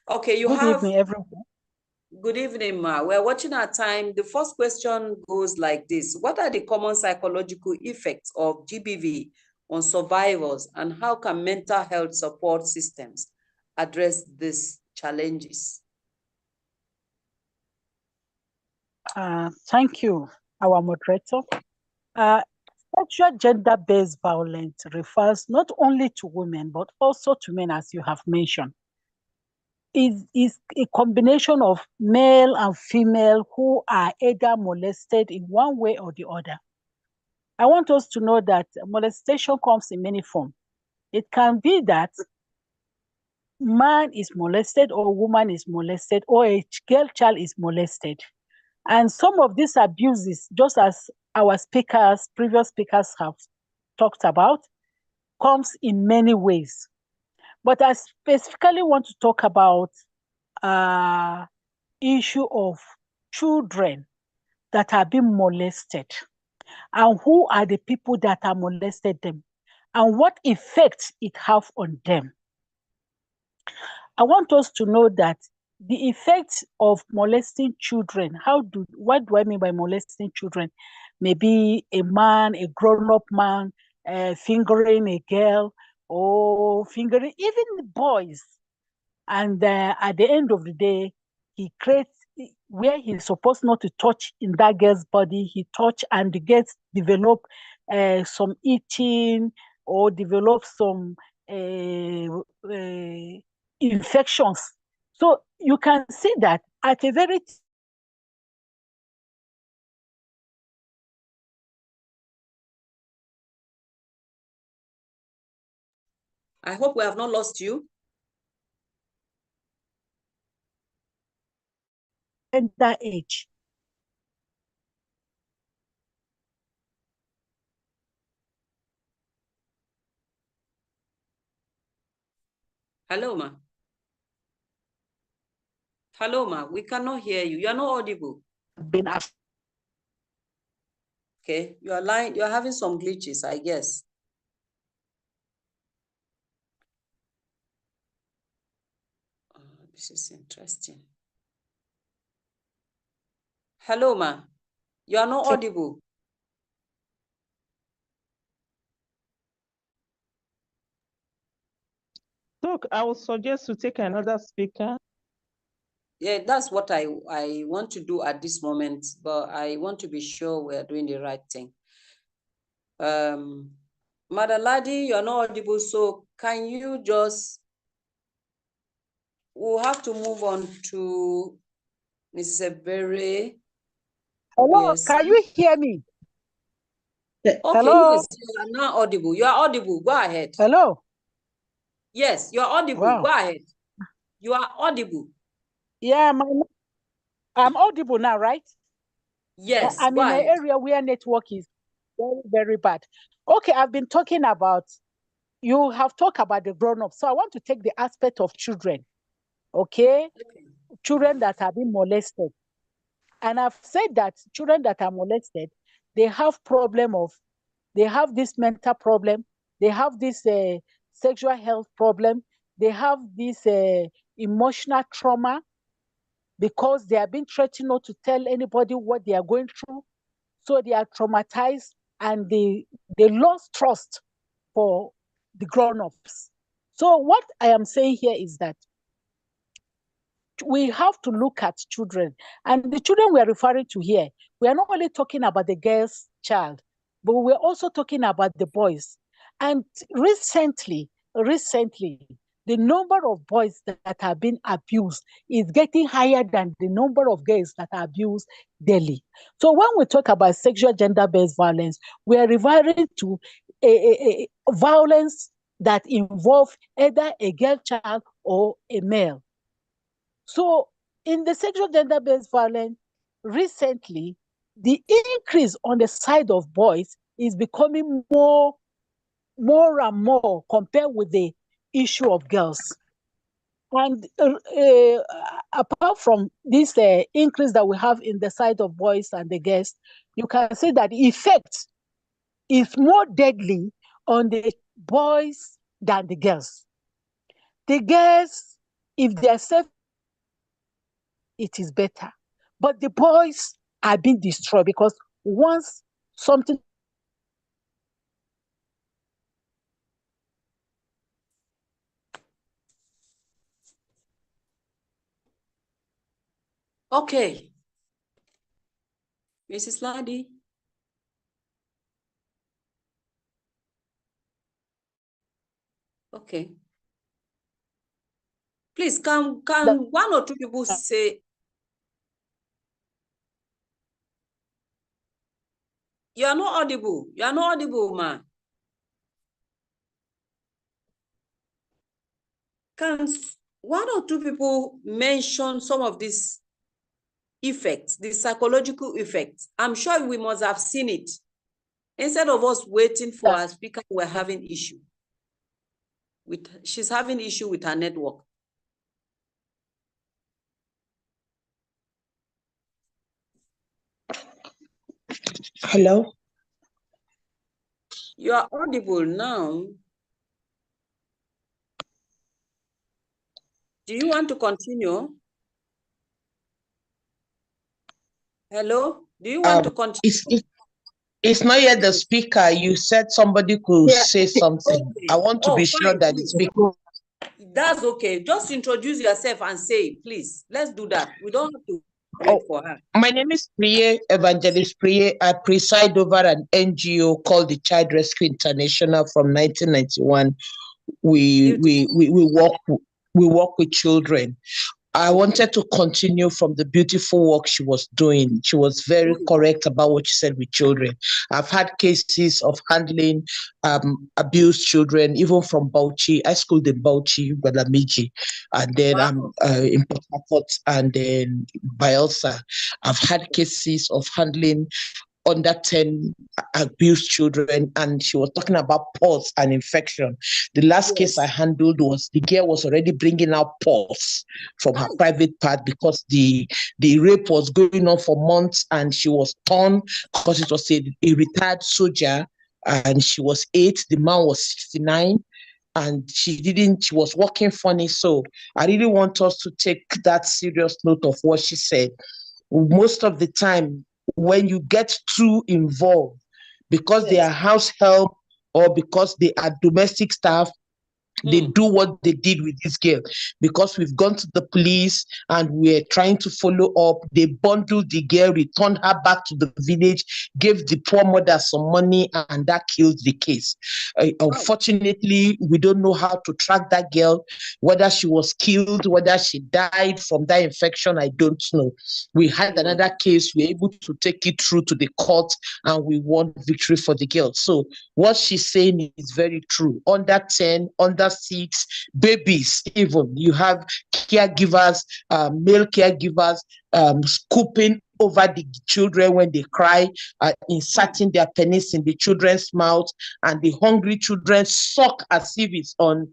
Okay, Good evening, everyone. Good evening, ma. We're watching our time. The first question goes like this. What are the common psychological effects of GBV on survivors, and how can mental health support systems address these challenges? Thank you, our moderator. Sexual gender-based violence refers not only to women, but also to men, as you have mentioned. It is a combination of male and female who are either molested in one way or the other. I want us to know that molestation comes in many forms. It can be that man is molested, or a woman is molested, or a girl child is molested. And some of these abuses, just as our previous speakers have talked about, comes in many ways. But I specifically want to talk about issue of children that are being molested, and who are the people that are molested them, and what effects it have on them. I want us to know that the effects of molesting children, what do I mean by molesting children? Maybe a man, a grown-up man, fingering a girl, or fingering even boys. And at the end of the day, he creates where he's supposed not to touch in that girl's body, he touch, and the girl develop some itching, or develop some infections. So you can see that at a very I hope we have not lost you. tender age. Hello, ma. Hello, ma. We cannot hear you. You are not audible. Been asked. Okay, you are lying. You are having some glitches, I guess. This is interesting. Hello, ma. You are not audible. Look, I would suggest to take another speaker. Yeah, that's what I want to do at this moment, but I want to be sure we're doing the right thing. Madaladi, you're not audible, so can you just, we'll have to move on to Mrs. Ebere. Hello, can you hear me? Okay, Hello? yes, you are now audible. You are audible. Go ahead. Hello? Yes, you're audible. Wow. Go ahead. You are audible. Yeah, I'm audible now, right? Yes, I'm go in an ahead. area where network is very, very bad. Okay, I've been talking about, you have talked about the grown-ups. So I want to take the aspect of children, okay? Children that have been molested. And I've said that children that are molested, they have this mental problem, they have this sexual health problem, they have this emotional trauma because they have been threatened not to tell anybody what they are going through. So they are traumatized and they lost trust for the grown-ups. So what I am saying here is that we have to look at children, and the children we are referring to here, we are not only talking about the girl's child, but we're also talking about the boys. And recently, the number of boys that have been abused is getting higher than the number of girls that are abused daily. So when we talk about sexual gender-based violence, we are referring to a violence that involves either a girl child or a male. So in the sexual gender-based violence, recently, the increase on the side of boys is becoming more and more compared with the issue of girls. And apart from this increase that we have in the side of boys and the girls, you can see that the effect is more deadly on the boys than the girls. The girls, if they are safe, it is better. But the boys are being destroyed because once something. Okay. Mrs. Ladi. Okay. Please, can one or two people say, you are not audible. You are not audible, man. Can one or two people mention some of these effects, the psychological effects? I'm sure we must have seen it. Instead of us waiting for our speaker, we're having issue. She's having issue with her network. Hello? You are audible now. Do you want to continue? Hello? Do you want to continue? It's not yet the speaker. You said somebody could say something. Okay. I want to be sure that the speaker. That's okay. Just introduce yourself and say, please. Let's do that. We don't have to wait for her. My name is Priye, Evangelist Priye. I preside over an NGO called the Child Rescue International from 1991. We work with children. I wanted to continue from the beautiful work she was doing. She was very correct about what she said with children. I've had cases of handling abused children, even from Bauchi. I schooled in Bauchi, Guadamiji, and then in Port Harcourt, and then Bielsa. I've had cases of handling under 10 abused children, and she was talking about pus and infection. The last case I handled was the girl was already bringing out pus from her private part because the rape was going on for months, and she was torn because it was a retired soldier, and she was 8, the man was 69, and she was walking funny. So I really want us to take that serious note of what she said. Most of the time, when you get too involved, because they are house help or because they are domestic staff, they do what they did with this girl, because we've gone to the police and we're trying to follow up. They bundled the girl, returned her back to the village, gave the poor mother some money, and that killed the case. Unfortunately, we don't know how to track that girl, whether she was killed, whether she died from that infection, I don't know. We had another case, we were able to take it through to the court, and we won victory for the girl. So what she's saying is very true. Under 10, under 6, babies even, you have caregivers, male caregivers, scooping over the children when they cry, inserting their penis in the children's mouth, and the hungry children suck as if it's on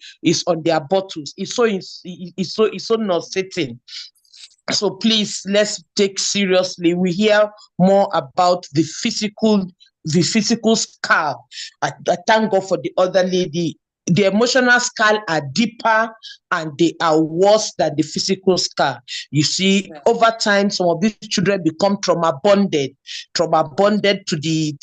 their bottles. It's so nauseating. So please, let's take seriously. We hear more about the physical scar. I thank God for the other lady. The emotional scar are deeper and they are worse than the physical scar. You see, over time, some of these children become trauma bonded to the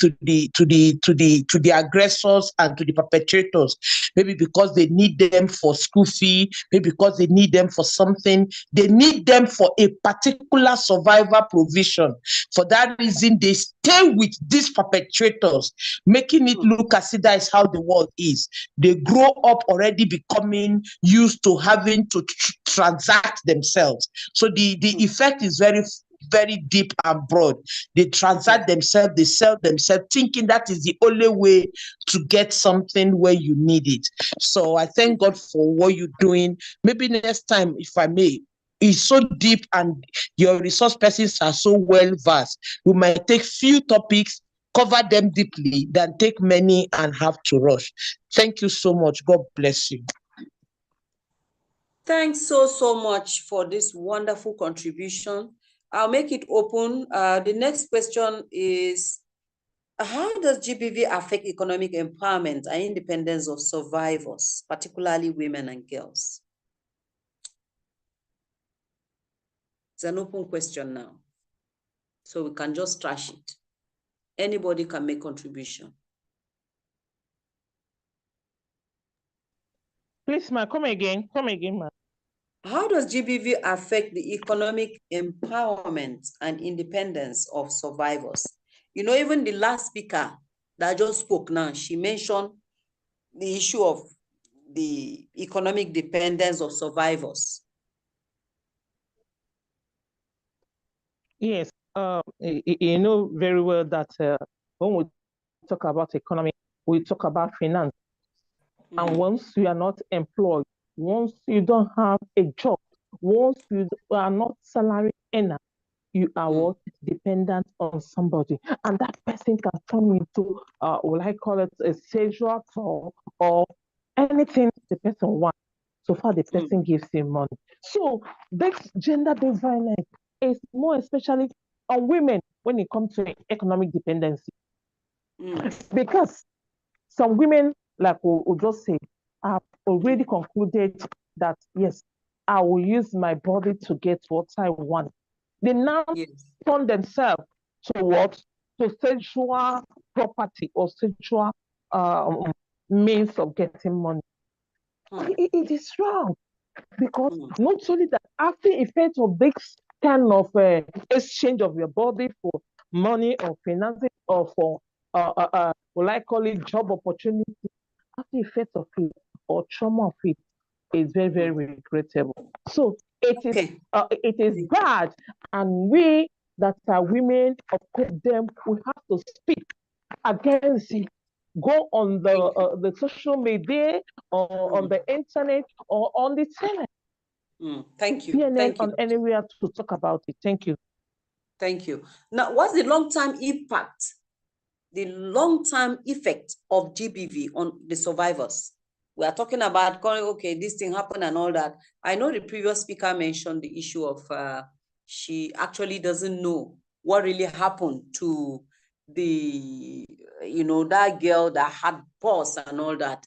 aggressors and to the perpetrators. Maybe because they need them for school fee, maybe because they need them for something. They need them for a particular survival provision. For that reason, they stay with these perpetrators, making it look as if that is how the world is. They grow up already becoming used to having to transact themselves. So the effect is very, very deep and broad. They transact themselves, they sell themselves, thinking that is the only way to get something where you need it. So I thank God for what you're doing. Maybe next time, if I may, it's so deep and your resource persons are so well versed. We might take few topics, cover them deeply, than take many and have to rush. Thank you so much. God bless you. Thanks so much for this wonderful contribution. I'll make it open. The next question is, how does GBV affect economic empowerment and independence of survivors, particularly women and girls? It's an open question now, so we can just trash it. Anybody can make contribution. Please, ma, come again, ma. How does GBV affect the economic empowerment and independence of survivors? You know, even the last speaker that just spoke now, she mentioned the issue of the economic dependence of survivors. Yes, you know very well that when we talk about economy, we talk about finance. And once you are not employed, once you don't have a job, once you are not salary earner, you are what? Dependent on somebody. And that person can turn into, what I call it, a sexual tool or anything the person wants. So far, the person gives him money. So this gender-based violence is more especially on women when it comes to economic dependency. Because some women, like we just say, have already concluded that, yes, I will use my body to get what I want. They now turn themselves to what? To sexual property or sexual means of getting money. It is wrong, because not only that, after effect of this kind of exchange of your body for money or financing or for what I call it job opportunity, after effect of it or trauma of it is very, very regrettable. So it is bad, and we that are women of COPDEM, we have to speak against it. Go on the social media or on the internet or on the tele. Thank you. CNN Thank you. on anywhere to talk about it. Thank you. Thank you. Now, what's the long-term impact, the long-term effect of GBV on the survivors? We are talking about, okay, this thing happened and all that. I know the previous speaker mentioned the issue of she actually doesn't know what really happened to the, that girl that had pus and all that.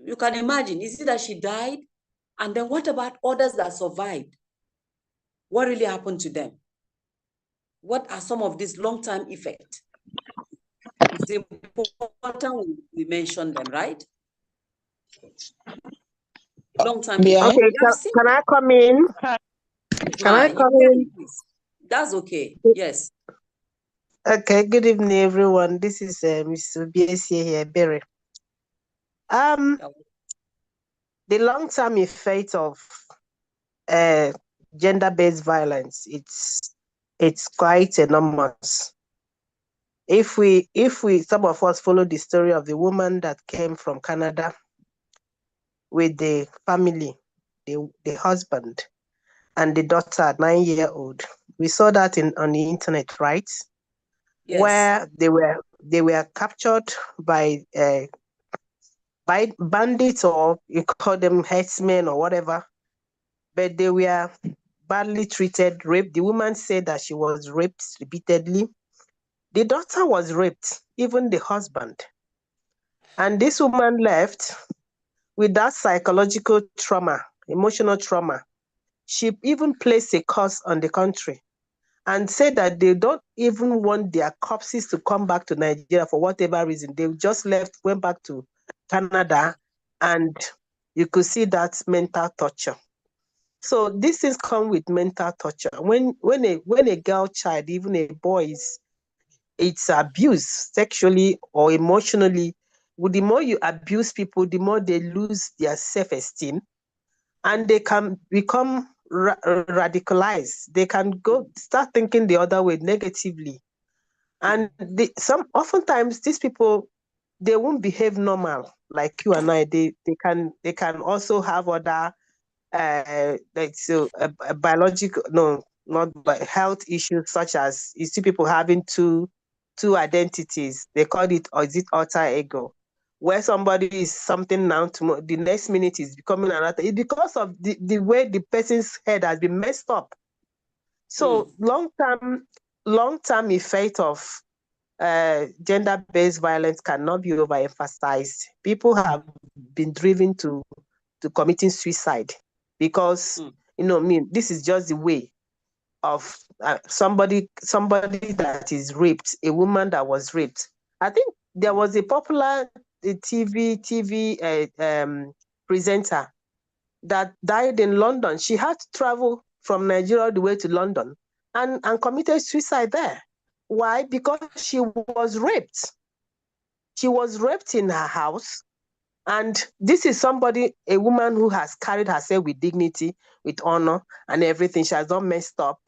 You can imagine, is it that she died? And then what about others that survived? What really happened to them? What are some of these long-term effects? It's important we mention them, right? Long time May I? effect. Okay, can I come in? Can I come in? That's okay. Yes. Okay, good evening, everyone. This is Mr. BSC here, Berry. The long-term effect of gender-based violence, it's quite enormous. If we some of us follow the story of the woman that came from Canada with the family, the husband and the daughter, 9-year-old, we saw that on the internet, right? Yes. Where they were captured by bandits, or you call them herdsmen or whatever, but they were badly treated, raped. The woman said that she was raped repeatedly. The daughter was raped, even the husband. And this woman left with that psychological trauma, emotional trauma. She even placed a curse on the country and said that they don't even want their corpses to come back to Nigeria for whatever reason. They just went back to Canada, and you could see that mental torture. So these things come with mental torture. When a girl child, even a boy, it's abused sexually or emotionally, the more you abuse people, the more they lose their self-esteem, and they can become radicalized. They can start thinking the other way negatively. And oftentimes these people, they won't behave normal like you and I. They can also have other biological, no, not health issues, such as you see people having two identities. They call it, or is it alter ego, where somebody is something now, tomorrow, the next minute is becoming another. It's because of the way the person's head has been messed up. So long-term effect of gender-based violence cannot be overemphasized. People have been driven to committing suicide because this is just the way of somebody that is raped, a woman that was raped. I think there was a popular TV presenter that died in London. She had to travel from Nigeria all the way to London and committed suicide there. Why? Because she was raped. She was raped in her house. And this is a woman who has carried herself with dignity, with honor and everything. She has not messed up.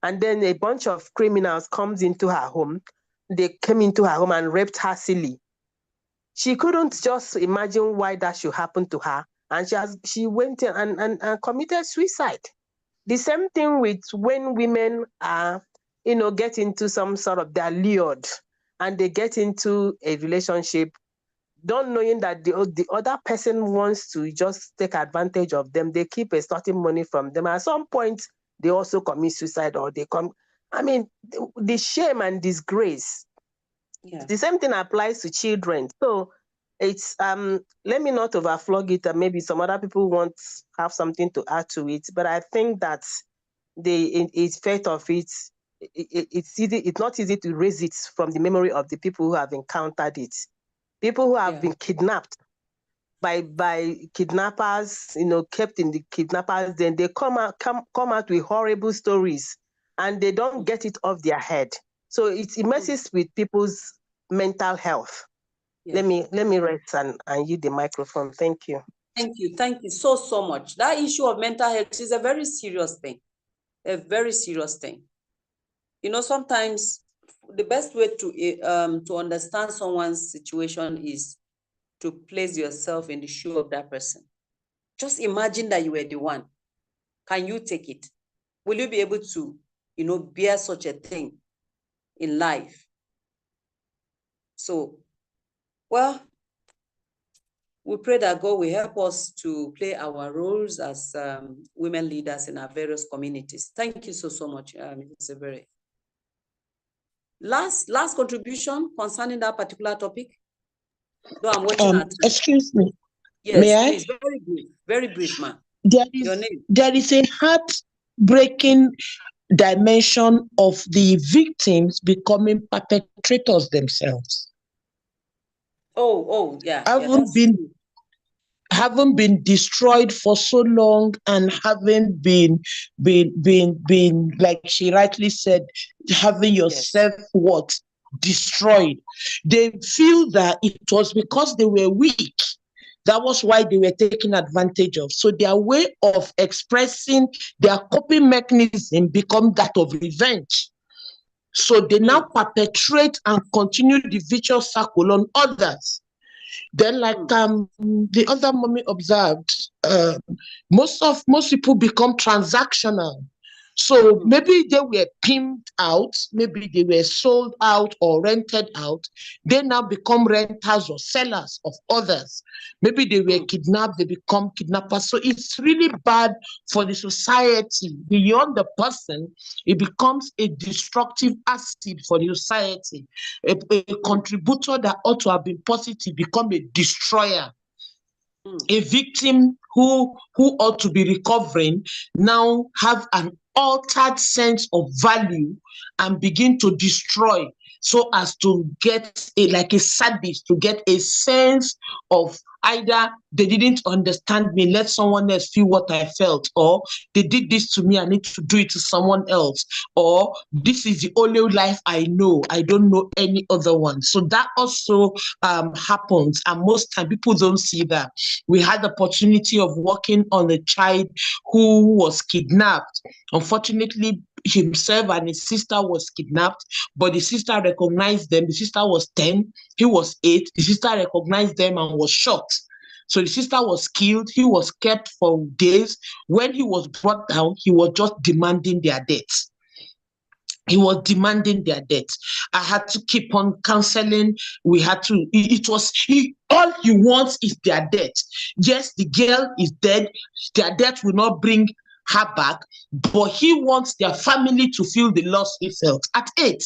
And then a bunch of criminals comes into her home. They came into her home and raped her silly. She couldn't just imagine why that should happen to her. And she went and committed suicide. The same thing with when women are, get into some sort of, they're lured and they get into a relationship, don't knowing that the other person wants to just take advantage of them. They keep extorting money from them. At some point, they also commit suicide, or the shame and disgrace. Yeah. The same thing applies to children. So it's let me not overflog it, and maybe some other people want have something to add to it. But I think that the effect of it's not easy to erase it from the memory of the people who have encountered it. People who have been kidnapped by kidnappers, kept in the kidnappers, then they come out with horrible stories, and they don't get it off their head. So it messes with people's mental health. Let me rest and use the microphone. Thank you. Thank you so much. That issue of mental health is a very serious thing. A very serious thing. Sometimes the best way to understand someone's situation is to place yourself in the shoe of that person. Just imagine that you were the one. Can you take it? Will you be able to, bear such a thing in life? So, well, we pray that God will help us to play our roles as women leaders in our various communities. Thank you so much, Mrs. Ebere. Last contribution concerning that particular topic. No, I'm watching at. Excuse me. Yes, May please. I? Very brief, ma'am. Your name. There is a heartbreaking dimension of the victims becoming perpetrators themselves. Oh, yeah. I haven't been. having been destroyed for so long and having been like she rightly said, having your Yes. self-worth destroyed, they feel that it was because they were weak. That was why they were taken advantage of. So their way of expressing their coping mechanism become that of revenge. So they now perpetrate and continue the vicious circle on others. Then, like the other mommy observed, most people become transactional. So maybe they were pimped out, maybe they were sold out or rented out. They now become renters or sellers of others. Maybe they were kidnapped, they become kidnappers. So it's really bad for the society. Beyond the person, it becomes a destructive acid for the society. A contributor that ought to have been positive become a destroyer. A victim who ought to be recovering now have an altered sense of value and begin to destroy, so as to get like a sadist, to get a sense of either they didn't understand me, let someone else feel what I felt, or they did this to me, I need to do it to someone else, or this is the only life I know, I don't know any other one. So that also happens, and most time people don't see that. We had the opportunity of working on a child who was kidnapped. Unfortunately, himself and his sister was kidnapped, but the sister recognized them. The sister was 10, he was 8. The sister recognized them and was shot. So the sister was killed. He was kept for days. When he was brought down, he was just demanding their death. He was demanding their death. I had to keep on counseling. We had to, all he wants is their death. Yes, the girl is dead. Their death will not bring her back, but he wants their family to feel the loss he felt at 8.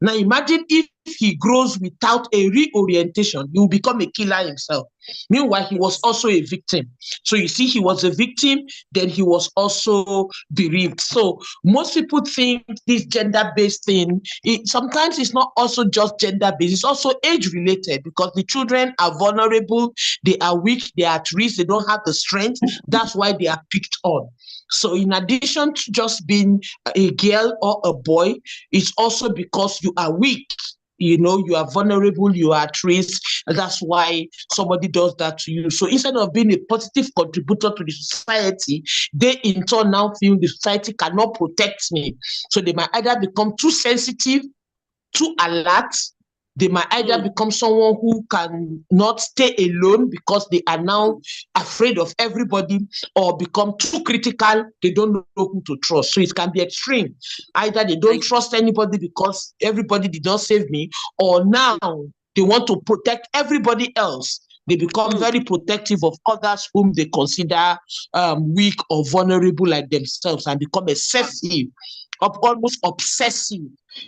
Now imagine if he grows without a reorientation, he will become a killer himself. Meanwhile, he was also a victim. So you see, he was a victim, then he was also bereaved. So most people think this gender-based thing, sometimes it's not also just gender-based, it's also age-related, because the children are vulnerable, they are weak, they are at risk, they don't have the strength. That's why they are picked on. So in addition to just being a girl or a boy, it's also because you are weak. You are vulnerable, you are at risk. That's why somebody does that to you. So instead of being a positive contributor to the society, they in turn now feel the society cannot protect me. So they might either become too sensitive, too alert. They might either become someone who can not stay alone because they are now afraid of everybody, or become too critical. They don't know who to trust. So it can be extreme. Either they don't trust anybody because everybody did not save me, or now they want to protect everybody else. They become very protective of others whom they consider weak or vulnerable like themselves, and become excessive, almost obsessive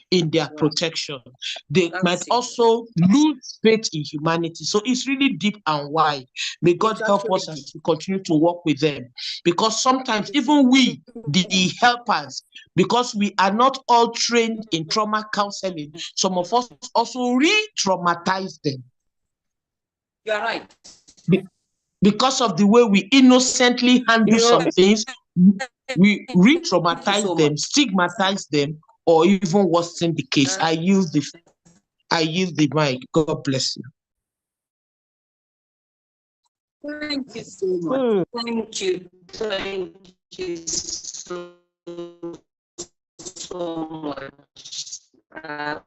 in their protection. They might also lose faith in humanity. So it's really deep and wide. May God help us as we continue to work with them. Because sometimes even we, the helpers, because we are not all trained in trauma counseling, some of us also re-traumatize them. You're right. Because of the way we innocently handle some things, we re-traumatize them, stigmatize them, or even worsen the case. I use the mic. God bless you. Thank you so much. Thank you. Thank you so much. I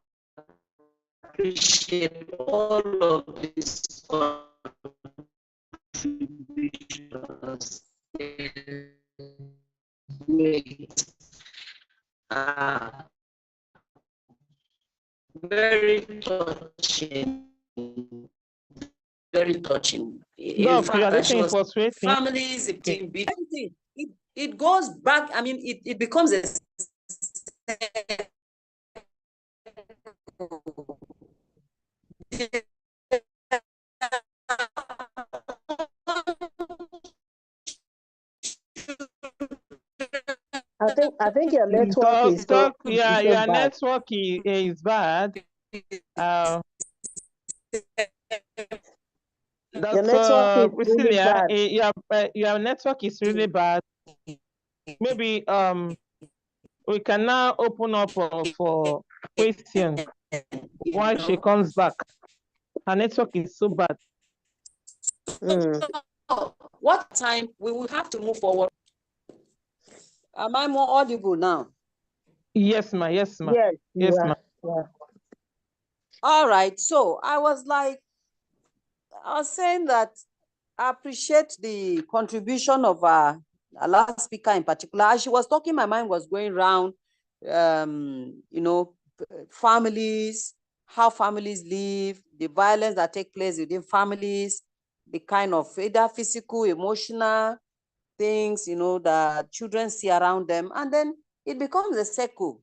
appreciate all of these contributions. Very touching. Very touching. In fact, families, it goes back. I mean, it becomes a I think your network is so your bad. network is bad. Your network is really Priscilla, bad. your network is really bad. Maybe we can now open up for question while she comes back. Her network is so bad. What time we will have to move forward? Am I more audible now? Yes, ma. Yes, ma. Yes, Yes, ma. yeah. All right. So I was saying that I appreciate the contribution of our last speaker in particular. As she was talking, my mind was going around, families, how families live, the violence that take place within families, the kind of either physical, emotional things, that children see around them. And then it becomes a circle.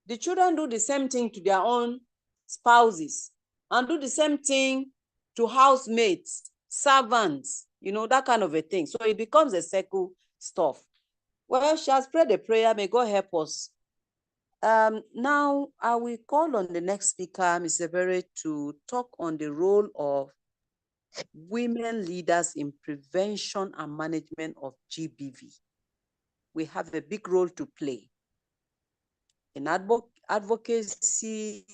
The children do the same thing to their own spouses and do the same thing to housemates, servants, that kind of a thing. So it becomes a circle stuff. Well, she has prayed a prayer. May God help us. Now, I will call on the next speaker, Ms. Ebere, to talk on the role of women leaders in prevention and management of GBV. We have a big role to play in advocacy,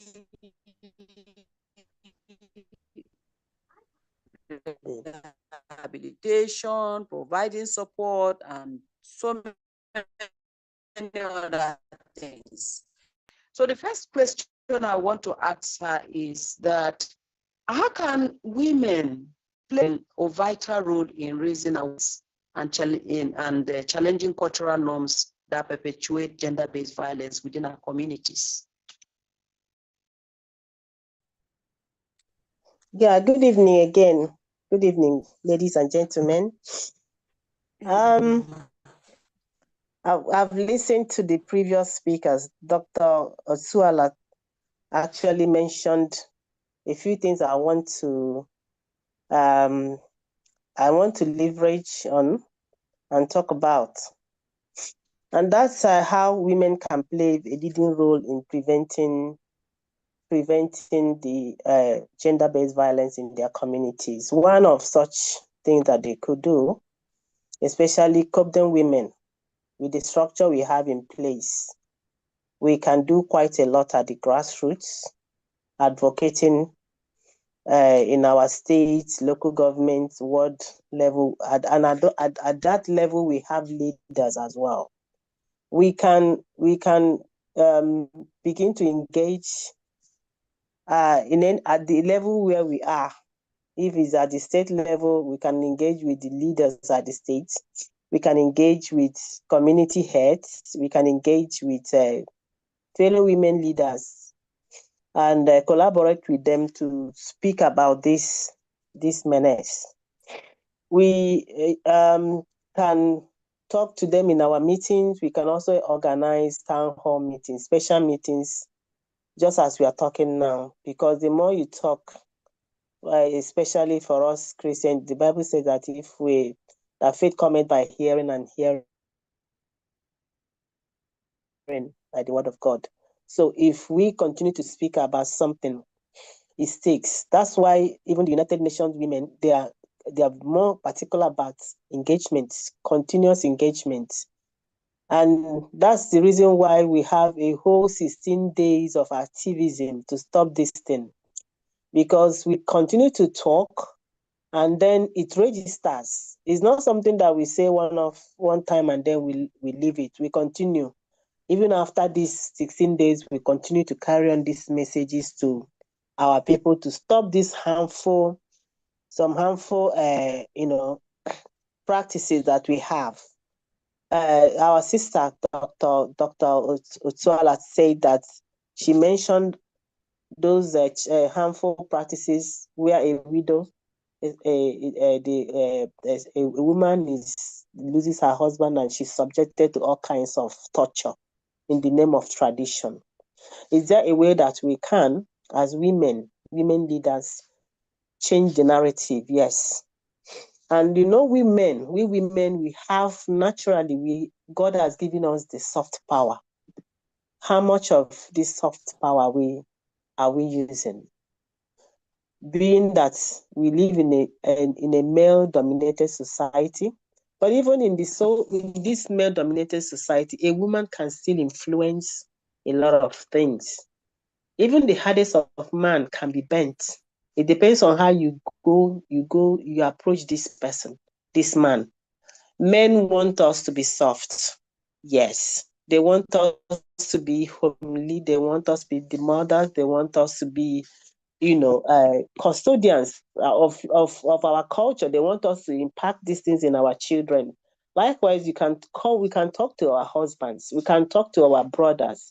rehabilitation, providing support, and so many other things. So the first question I want to ask her is that how can women play a vital role in raising awareness and challenging cultural norms that perpetuate gender-based violence within our communities? Yeah, good evening again. Good evening, ladies and gentlemen. I've listened to the previous speakers. Dr. Osuala actually mentioned a few things I want to leverage on and talk about. And that's how women can play a leading role in preventing the gender-based violence in their communities. One of such things that they could do, especially COPDEM women, with the structure we have in place, we can do quite a lot at the grassroots, advocating in our states, local governments, ward level, and at that level, we have leaders as well. We can begin to engage at the level where we are. If it's at the state level, we can engage with the leaders at the states. We can engage with community heads. We can engage with fellow women leaders and collaborate with them to speak about this menace. We can talk to them in our meetings. We can also organize town hall meetings, special meetings, just as we are talking now, because the more you talk, especially for us Christians, the Bible says that that faith cometh by hearing and hearing by the word of God. So if we continue to speak about something, it sticks. That's why even the United Nations women, they are more particular about engagement, continuous engagement. And that's the reason why we have a whole 16 days of activism to stop this thing. Because we continue to talk and then it registers. It's not something that we say one time and then we leave it. We continue. Even after these 16 days, we continue to carry on these messages to our people to stop these harmful practices that we have. Our sister, Dr. Otuala, said that she mentioned those harmful practices where a widow, a woman loses her husband and she's subjected to all kinds of torture in the name of tradition. Is there a way that we can, as women leaders, change the narrative? Yes. And we women, we have naturally, God has given us the soft power. How much of this soft power are we using? being that we live in a male-dominated society. But even in this male-dominated society, a woman can still influence a lot of things. Even the hardest of man can be bent. It depends on how you approach this person, this man. Men want us to be soft. Yes. They want us to be homely. They want us to be the mothers. They want us to be, custodians of our culture. They want us to impact these things in our children. Likewise, we can talk to our husbands. We can talk to our brothers.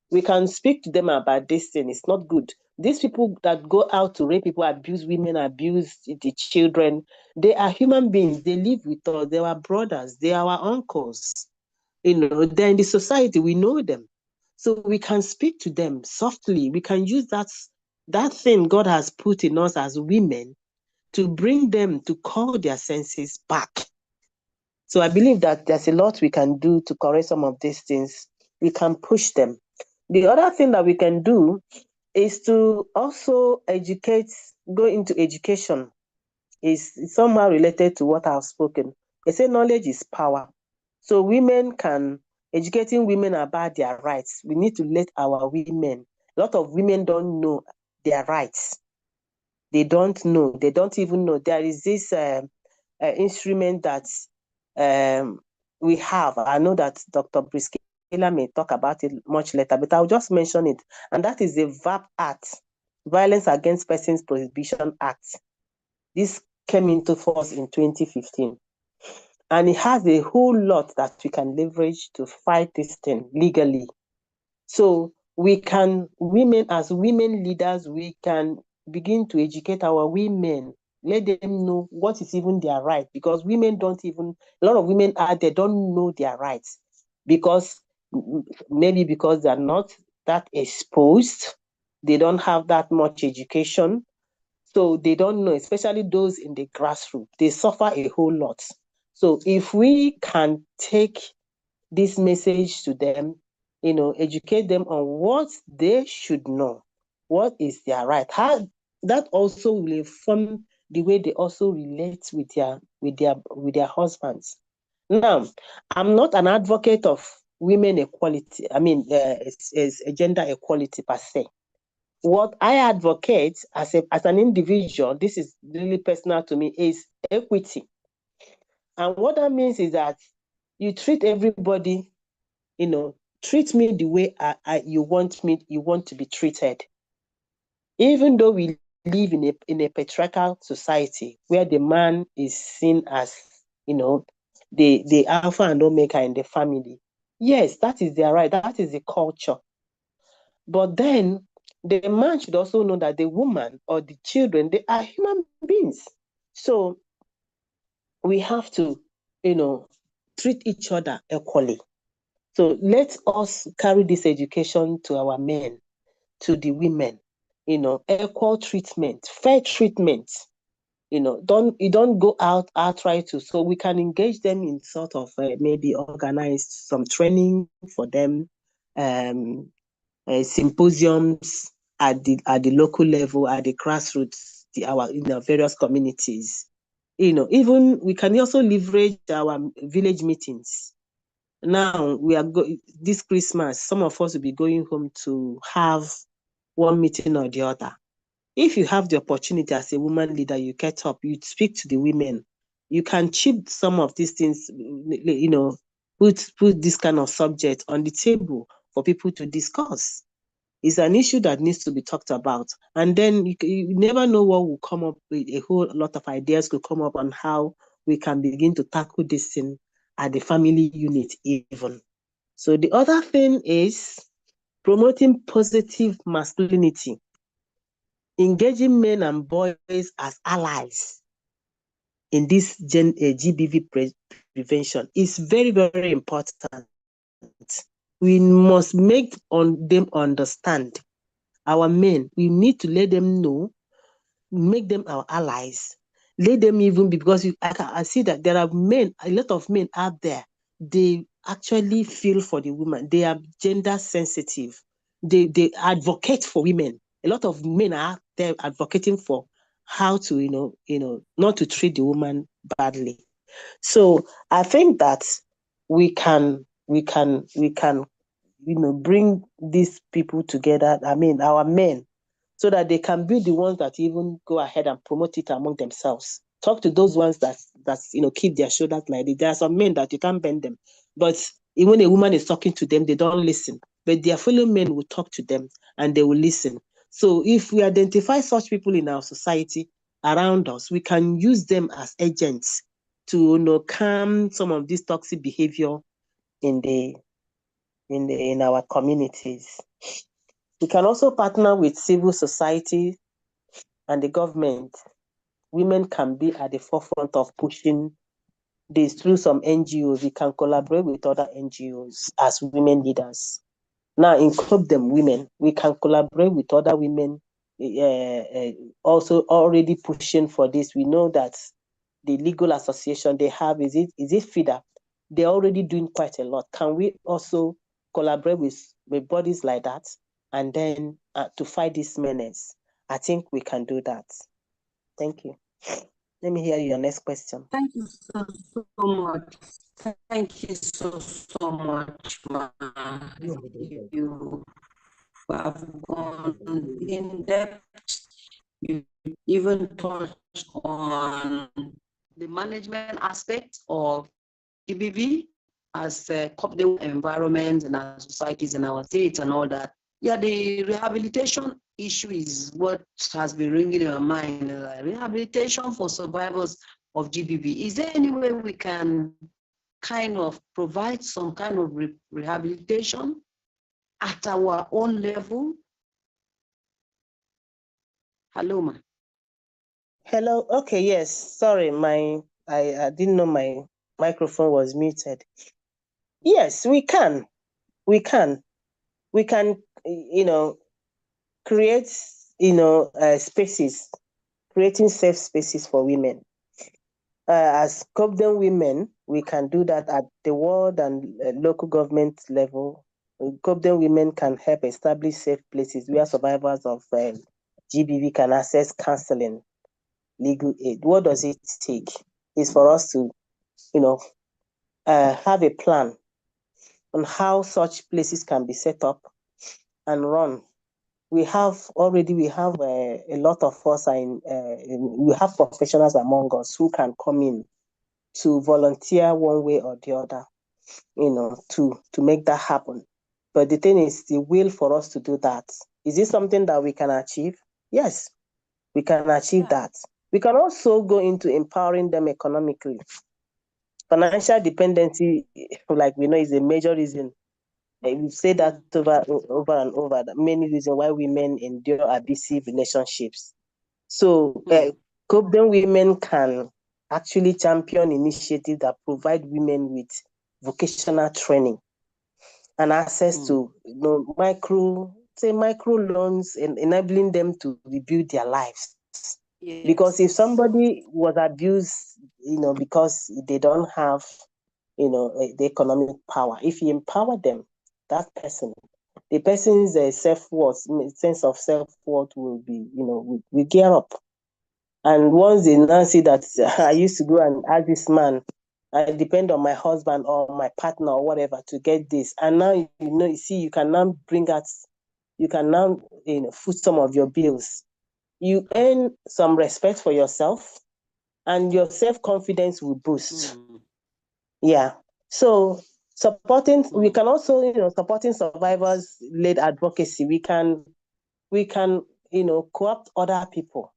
We can speak to them about this thing. It's not good. These people that go out to rape people, abuse women, abuse the children, they are human beings. They live with us. They are brothers. They are our uncles. They're in the society. We know them. So we can speak to them softly. We can use that thing God has put in us as women to bring them to call their senses back. So I believe that there's a lot we can do to correct some of these things. We can push them. The other thing that we can do is to also go into education. Is somehow related to what I've spoken. They say knowledge is power. So educating women about their rights. We need to let our women, a lot of women don't know their rights. They don't know. They don't even know. There is this instrument that we have. I know that Dr. Briskela may talk about it much later, but I'll just mention it. And that is the VAP Act, Violence Against Persons Prohibition Act. This came into force in 2015. And it has a whole lot that we can leverage to fight this thing legally. So as women leaders, we can begin to educate our women, let them know what is even their right, because a lot of women out there don't know their rights, maybe because they're not that exposed, they don't have that much education, so they don't know, especially those in the grassroots, they suffer a whole lot. So if we can take this message to them, educate them on what they should know, what is their right, how that also will inform the way they also relate with their husbands. Now, I'm not an advocate of women equality. I mean, it's gender equality per se. What I advocate as an individual, this is really personal to me, is equity. And what that means is that you treat everybody, treat me the way you want to be treated. Even though we live in a patriarchal society where the man is seen as, the alpha and omega in the family. Yes, that is their right. That is the culture. But then the man should also know that the woman or the children, they are human beings. So we have to, treat each other equally. So let us carry this education to our men, to the women, equal treatment, fair treatment. Don't go outright to, so we can engage them in sort of maybe organize some training for them, symposiums at the local level, at the grassroots, our various communities. Even we can also leverage our village meetings. Now we are this Christmas, some of us will be going home to have one meeting or the other. If you have the opportunity as a woman leader, you get up, you speak to the women, you can chip some of these things, put this kind of subject on the table for people to discuss. It's an issue that needs to be talked about. And then you never know what will come up with. A whole lot of ideas could come up on how we can begin to tackle this thing at the family unit even. So the other thing is promoting positive masculinity, engaging men and boys as allies in this GBV prevention is very, very important. We must make them understand. Our men, we need to let them know, make them our allies. Let them even be, because I see that there are a lot of men out there, they actually feel for the women. They are gender sensitive. They advocate for women. A lot of men are out there advocating for how to, not to treat the woman badly. So I think that we can, bring these people together. I mean, our men, so that they can be the ones that even go ahead and promote it among themselves. Talk to those ones that keep their shoulders like this. There are some men that you can't bend them, but when a woman is talking to them, they don't listen. But their fellow men will talk to them and they will listen. So if we identify such people in our society around us, we can use them as agents to calm some of this toxic behavior in our communities. We can also partner with civil society and the government. Women can be at the forefront of pushing this through some NGOs. We can collaborate with other NGOs as women leaders. Now, in COPDEM women, we can collaborate with other women also already pushing for this. We know that the legal association they have, is it FIDA? They're already doing quite a lot. Can we also collaborate with bodies like that and then to fight this menace? I think we can do that. Thank you. Let me hear your next question. Thank you so much. Thank you so much, Ma. You have gone in depth. You even touched on the management aspect of GBV as a COPDEM environment in our societies, in our states and all that. Yeah, the rehabilitation issue is what has been ringing in my mind. Rehabilitation for survivors of GBV. Is there any way we can kind of provide some kind of rehabilitation at our own level? Hello, ma. Hello. Okay. Yes. Sorry, I didn't know my microphone was muted. Yes, we can. We can. Create spaces, creating safe spaces for women. As COPDEM women, we can do that at the world and local government level. COPDEM women can help establish safe places where survivors of GBV can access counseling, legal aid. What does it take? Is for us to, have a plan on how such places can be set up and run. We have a lot of us we have professionals among us who can come in to volunteer one way or the other, to make that happen. But the thing is the will for us to do that. Is it something that we can achieve? Yes, we can achieve that. We can also go into empowering them economically. Financial dependency, like we know, is a major reason. We've said that over and over, that many reasons why women endure abusive relationships. So COPDEM women can actually champion initiatives that provide women with vocational training and access to micro loans, and enabling them to rebuild their lives. Yes. Because if somebody was abused, because they don't have, the economic power, if you empower them, that person, the person's self-worth, sense of self-worth will be, will gear up. And once they now see that I used to go and ask this man, I depend on my husband or my partner or whatever to get this. And now, you can now foot some of your bills. You earn some respect for yourself and your self-confidence will boost. Yeah. So we can also, supporting survivors-led advocacy. We can, co-opt other people.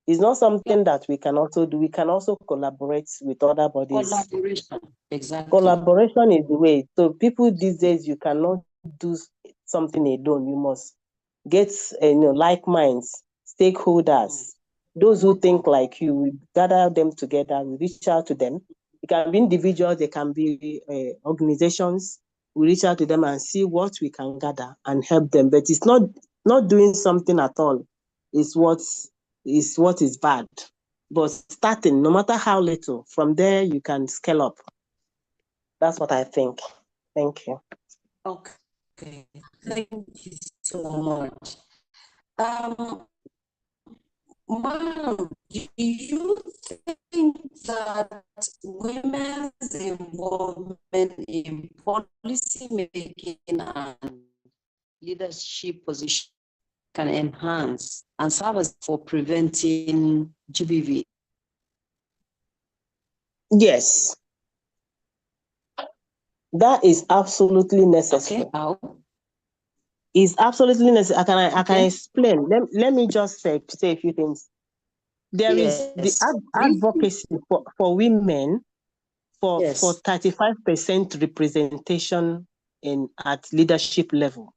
It's not something that we can also do. We can also collaborate with other bodies. Collaboration, exactly. Collaboration is the way. So people these days, you cannot do something alone. You must get, like minds, stakeholders, those who think like you. We gather them together. We reach out to them. It can be individuals. They can be organizations. We reach out to them and see what we can gather and help them. But it's not doing something at all. It's what is bad. But starting, no matter how little, from there you can scale up. That's what I think. Thank you. Okay, thank you so much. Ma'am, do you think that women's involvement in policy making and leadership position can enhance and serve as for preventing GBV? Yes, that is absolutely necessary. Okay, how? Is absolutely necessary. I can Okay. explain. Let me just say a few things. There is the Yes. advocacy for women for Yes. 35% representation at leadership level,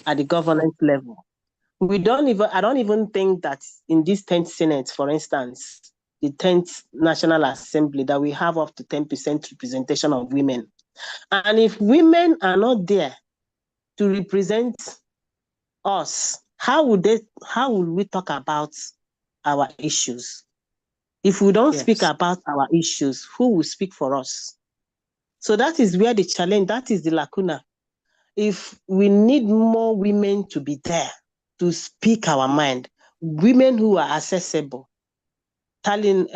at the governance level. I don't even think that in this 10th Senate, for instance, the 10th National Assembly, that we have up to 10% representation of women. And if women are not there to represent us, how would we talk about our issues? If we don't speak about our issues, who will speak for us? So that is where the challenge, that is the lacuna. If we need more women to be there to speak our mind, women who are accessible, Pauline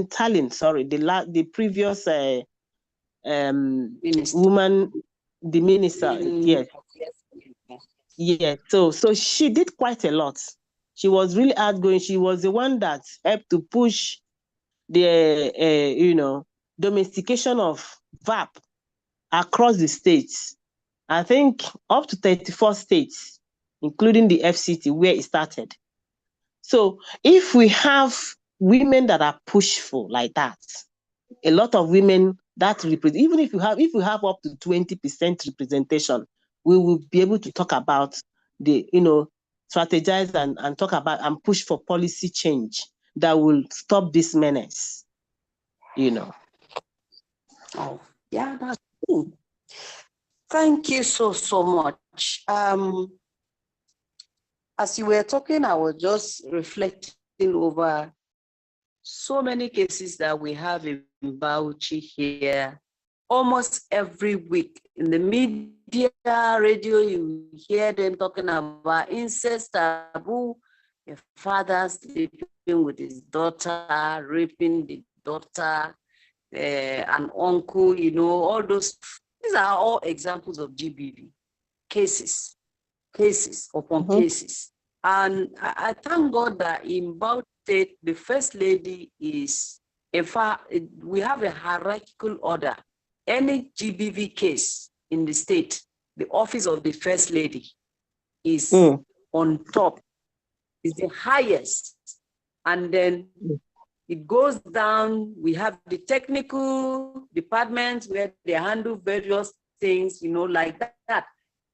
Tallinn, sorry, the previous woman, the minister, yes. Yeah, so she did quite a lot. She was really outgoing. She was the one that helped to push the domestication of VAP across the states. I think up to 34 states, including the FCT where it started. So if we have women that are pushful like that, a lot of women that represent, even if you have up to 20% representation, we will be able to talk about the, strategize and talk about and push for policy change that will stop this menace. Oh, yeah, that's cool. Thank you so much. As you were talking, I was just reflecting over so many cases that we have in Bauchi here. Almost every week in the media, radio, you hear them talking about incest taboo, a father sleeping with his daughter, raping the daughter, an uncle, all those. These are all examples of GBV cases upon cases. And I thank God that in Bauchi State, the First Lady is, in fact, we have a hierarchical order. Any GBV case in the state, the office of the First Lady is on top, is the highest. And then it goes down, we have the technical departments where they handle various things, like that.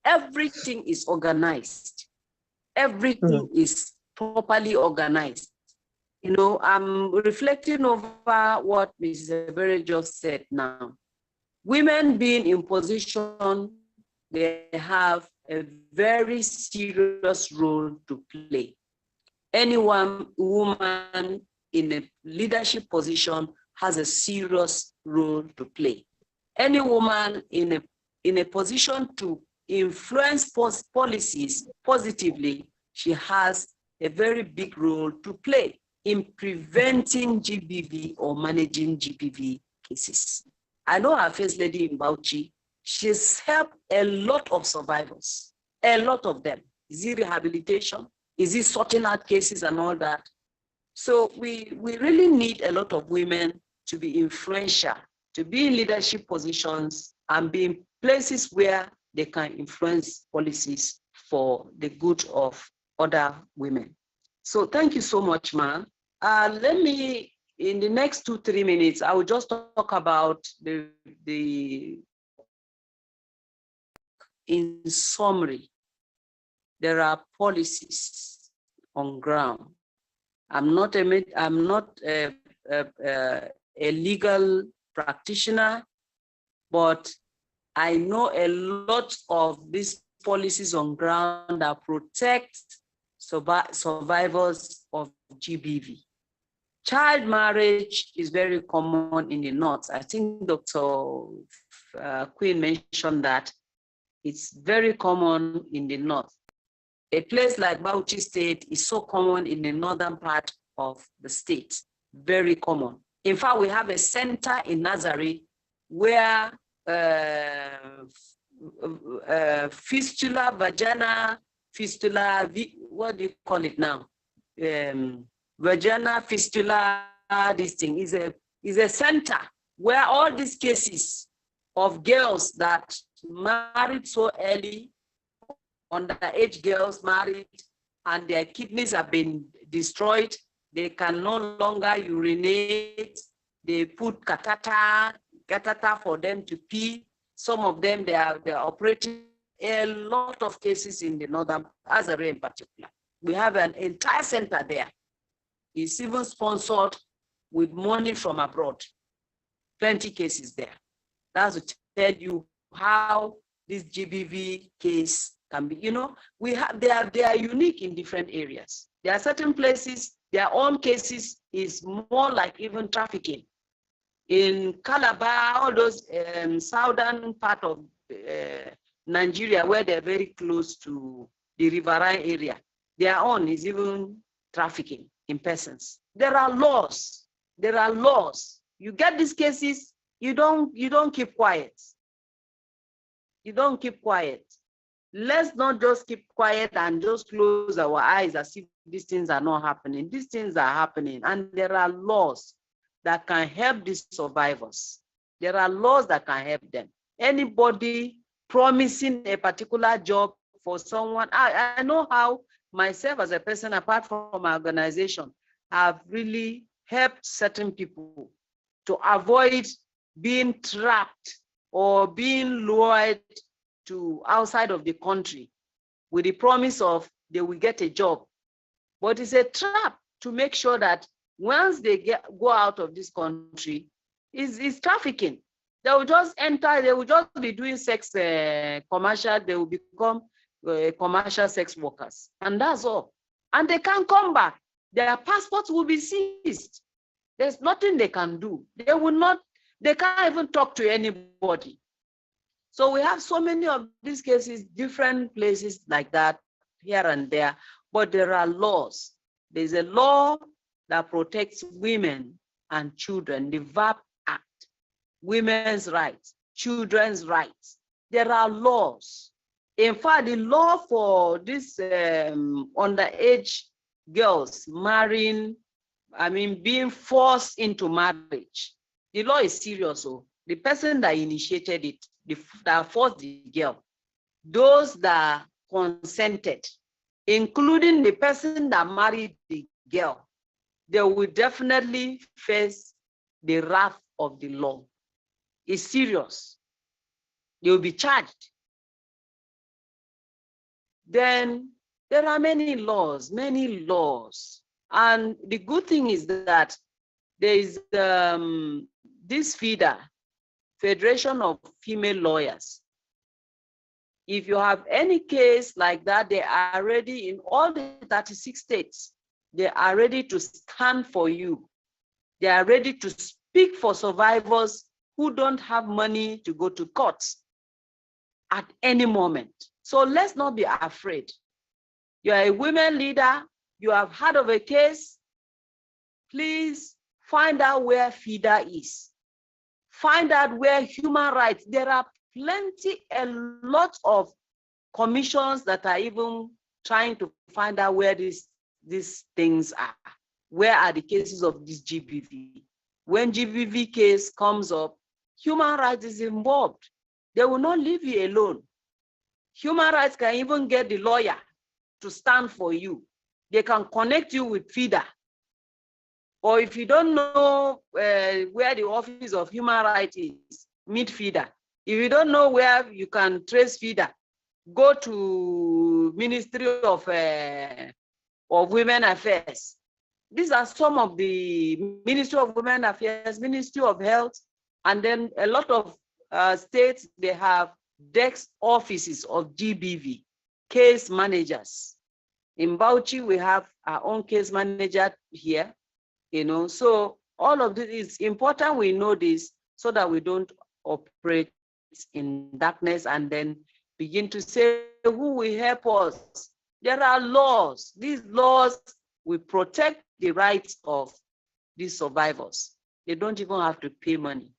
Everything is organized. Everything is properly organized. I'm reflecting over what Mrs. Ebere just said now. Women being in position, they have a very serious role to play. Any woman in a leadership position has a serious role to play. Any woman in a position to influence policies positively, she has a very big role to play in preventing GBV or managing GBV cases. I know our First Lady in Bauchi, she's helped a lot of survivors, a lot of them. Is it rehabilitation? Is it sorting out cases and all that? So we really need a lot of women to be influential, to be in leadership positions and be in places where they can influence policies for the good of other women. So thank you so much, ma'am. Let me, in the next 2-3 minutes, I will just talk about in summary, there are policies on ground. I'm not a legal practitioner, but I know a lot of these policies on ground that protect survivors of GBV. Child marriage is very common in the North. I think Dr. Queen mentioned that it's very common in the North. A place like Bauchi State is so common in the northern part of the state, very common. In fact, we have a center in Nazareth where fistula, vagina, fistula, what do you call it now? Vagina, fistula, this thing is a center where all these cases of girls that married so early, underage girls married, and their kidneys have been destroyed. They can no longer urinate. They put catheter for them to pee. Some of them, they are operating. A lot of cases in the northern Azare in particular. We have an entire center there. It's even sponsored with money from abroad. Plenty cases there. That's to tell you how this GBV case can be. You know, they are unique in different areas. There are certain places, their own cases is more like even trafficking. In Calabar, all those southern part of Nigeria, where they're very close to the riverine area, their own is even trafficking in persons. There are laws. There are laws. You get these cases, you don't keep quiet. You don't keep quiet. Let's not just keep quiet and just close our eyes as if these things are not happening. These things are happening, and there are laws that can help these survivors. There are laws that can help them. Anybody promising a particular job for someone, I know how myself as a person, apart from my organization, have really helped certain people to avoid being trapped or being lured to outside of the country with the promise of they will get a job. But it's a trap to make sure that once they go out of this country, it's trafficking. They will just enter, they will just be doing sex commercial, they will become commercial sex workers. And that's all. And they can't come back. Their passports will be seized. There's nothing they can do. They can't even talk to anybody. So we have so many of these cases, different places like that, here and there, but there are laws. There's a law that protects women and children, the VAP Act, women's rights, children's rights. There are laws. In fact, the law for these underage girls marrying, being forced into marriage, the law is serious. So the person that initiated it, that forced the girl, those that consented, including the person that married the girl, they will definitely face the wrath of the law. It's serious. They will be charged. Then there are many laws. And the good thing is that there is this FIDA, Federation of Female Lawyers. If you have any case like that, they are ready in all the 36 states. They are ready to stand for you. They are ready to speak for survivors who don't have money to go to courts at any moment. So let's not be afraid. You are a women leader, you have heard of a case, please find out where FIDA is. Find out where human rights, there are a lot of commissions that are even trying to find out where these things are. Where are the cases of this GBV? When GBV case comes up, human rights is involved. They will not leave you alone. Human rights can even get the lawyer to stand for you. They can connect you with FIDA. Or if you don't know where the Office of Human Rights is, meet FIDA. If you don't know where you can trace FIDA, go to Ministry of Women Affairs. These are some of the Ministry of Women Affairs, Ministry of Health, and then a lot of states, they have desk offices of GBV, case managers. In Bauchi, we have our own case manager here, so all of this is important. We know this so that we don't operate in darkness and then begin to say, who will help us? There are laws. These laws will protect the rights of these survivors. They don't even have to pay money.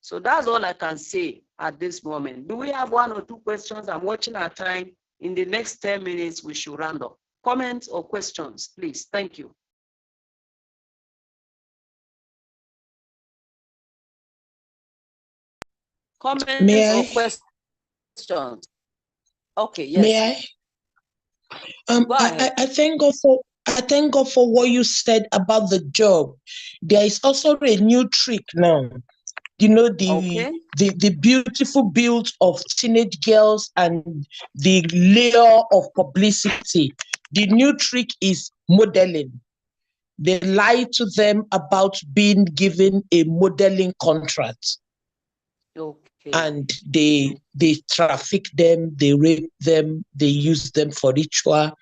So that's all I can say at this moment. Do we have 1 or 2 questions? I'm watching our time. In the next 10 minutes, we should round up. Comments or questions, please. Thank you. Comments or questions? Okay, yes. May I? Go ahead. I thank God for what you said about the job. There is also a new trick now. You know, the beautiful build of teenage girls and the layer of publicity. The new trick is modeling. They lie to them about being given a modeling contract. Okay. And they traffic them, they rape them, they use them for ritual,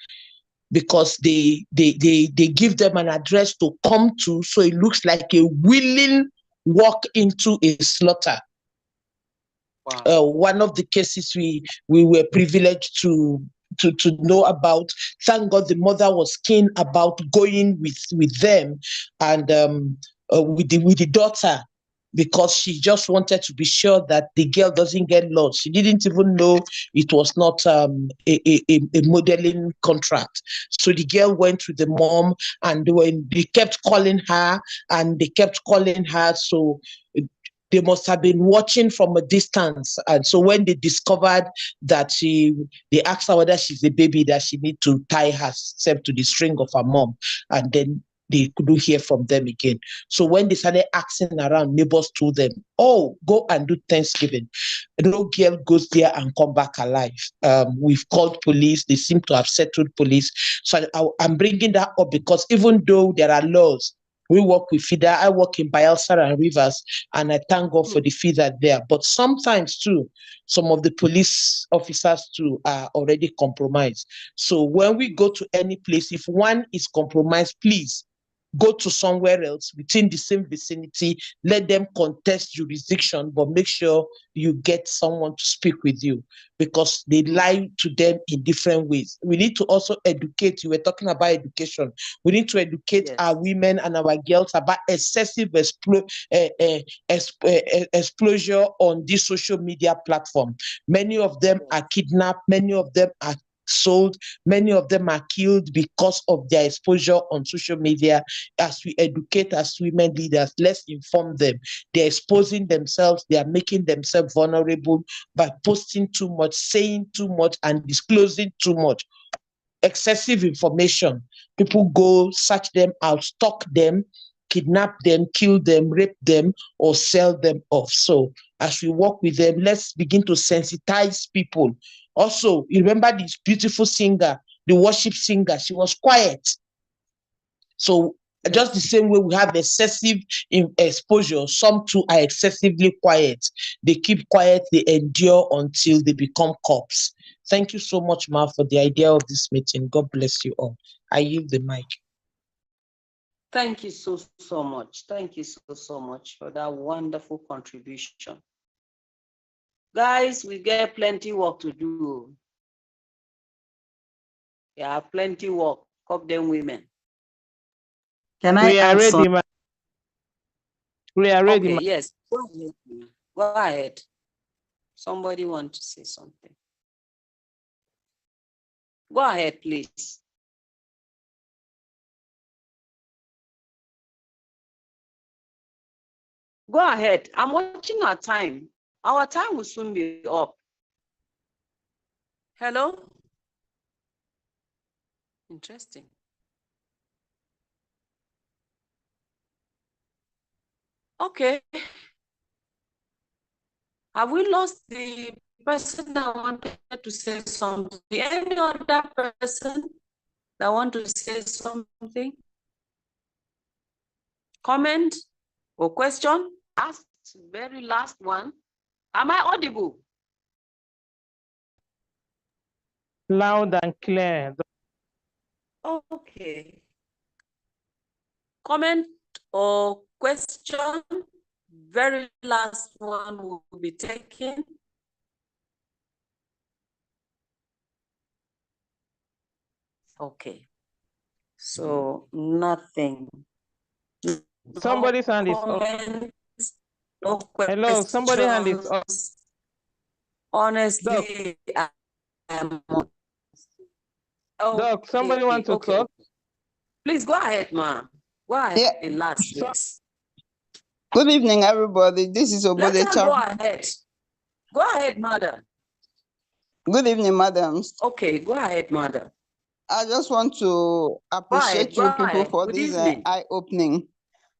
because they give them an address to come to, so it looks like a willing walk into a slaughter. Wow. One of the cases we were privileged to know about. Thank God the mother was keen about going with them, and with the daughter, because she just wanted to be sure that the girl doesn't get lost. She didn't even know it was not a modeling contract. So the girl went with the mom, and when they kept calling her, so they must have been watching from a distance. And so when they discovered that they asked her whether she's a baby, that she need to tie herself to the string of her mom. And then they couldn't hear from them again. So when they started asking around, neighbors told them, oh, go and do Thanksgiving. No girl goes there and come back alive. We've called police. They seem to have settled police. So I'm bringing that up because even though there are laws, we work with FIDA. I work in Bayelsa and Rivers, and I thank God for the FIDA there. But sometimes too, some of the police officers too are already compromised. So when we go to any place, if one is compromised, please go to somewhere else within the same vicinity. Let them contest jurisdiction, but make sure you get someone to speak with you, because they lie to them in different ways. We need to also educate. You were talking about education. We need to educate our women and our girls about excessive exposure on this social media platform. Many of them are kidnapped. Many of them are sold. Many of them are killed because of their exposure on social media. As we educate as women leaders, let's inform them. They're exposing themselves. They are making themselves vulnerable by posting too much, saying too much, and disclosing too much. Excessive information. People go search them out, stalk them, kidnap them, kill them, rape them, or sell them off. So as we work with them, let's begin to sensitize people. Also, you remember this beautiful singer, the worship singer, she was quiet. So just the same way we have excessive exposure, some too are excessively quiet. They keep quiet, they endure until they become cops. Thank you so much, Ma, for the idea of this meeting. God bless you all. I yield the mic. Thank you so much. Thank you so much for that wonderful contribution. Guys, we get plenty work to do. Yeah, plenty work. COPDEM women. Can I add something? We are ready. Okay, yes. Go ahead. Somebody want to say something. Go ahead, please. Go ahead. I'm watching our time. Our time will soon be up. Hello? Interesting. Okay. Have we lost the person that wanted to say something? Any other person that want to say something? Comment or question? Last, very last one. Am I audible? Loud and clear. Okay. Comment or question? Very last one will be taken. Okay. So nothing. Somebody's hand is up. No Hello, somebody's hand is up. Honestly, I'm Doc, somebody want to talk? Please go ahead, ma'am. Go ahead, last, yes. Good evening, everybody. This is Let her Obodecha. go ahead. Go ahead, madam. Good evening, madams. Okay, go ahead, madam. I just want to appreciate Go you people ahead. for Good this evening. eye-opening.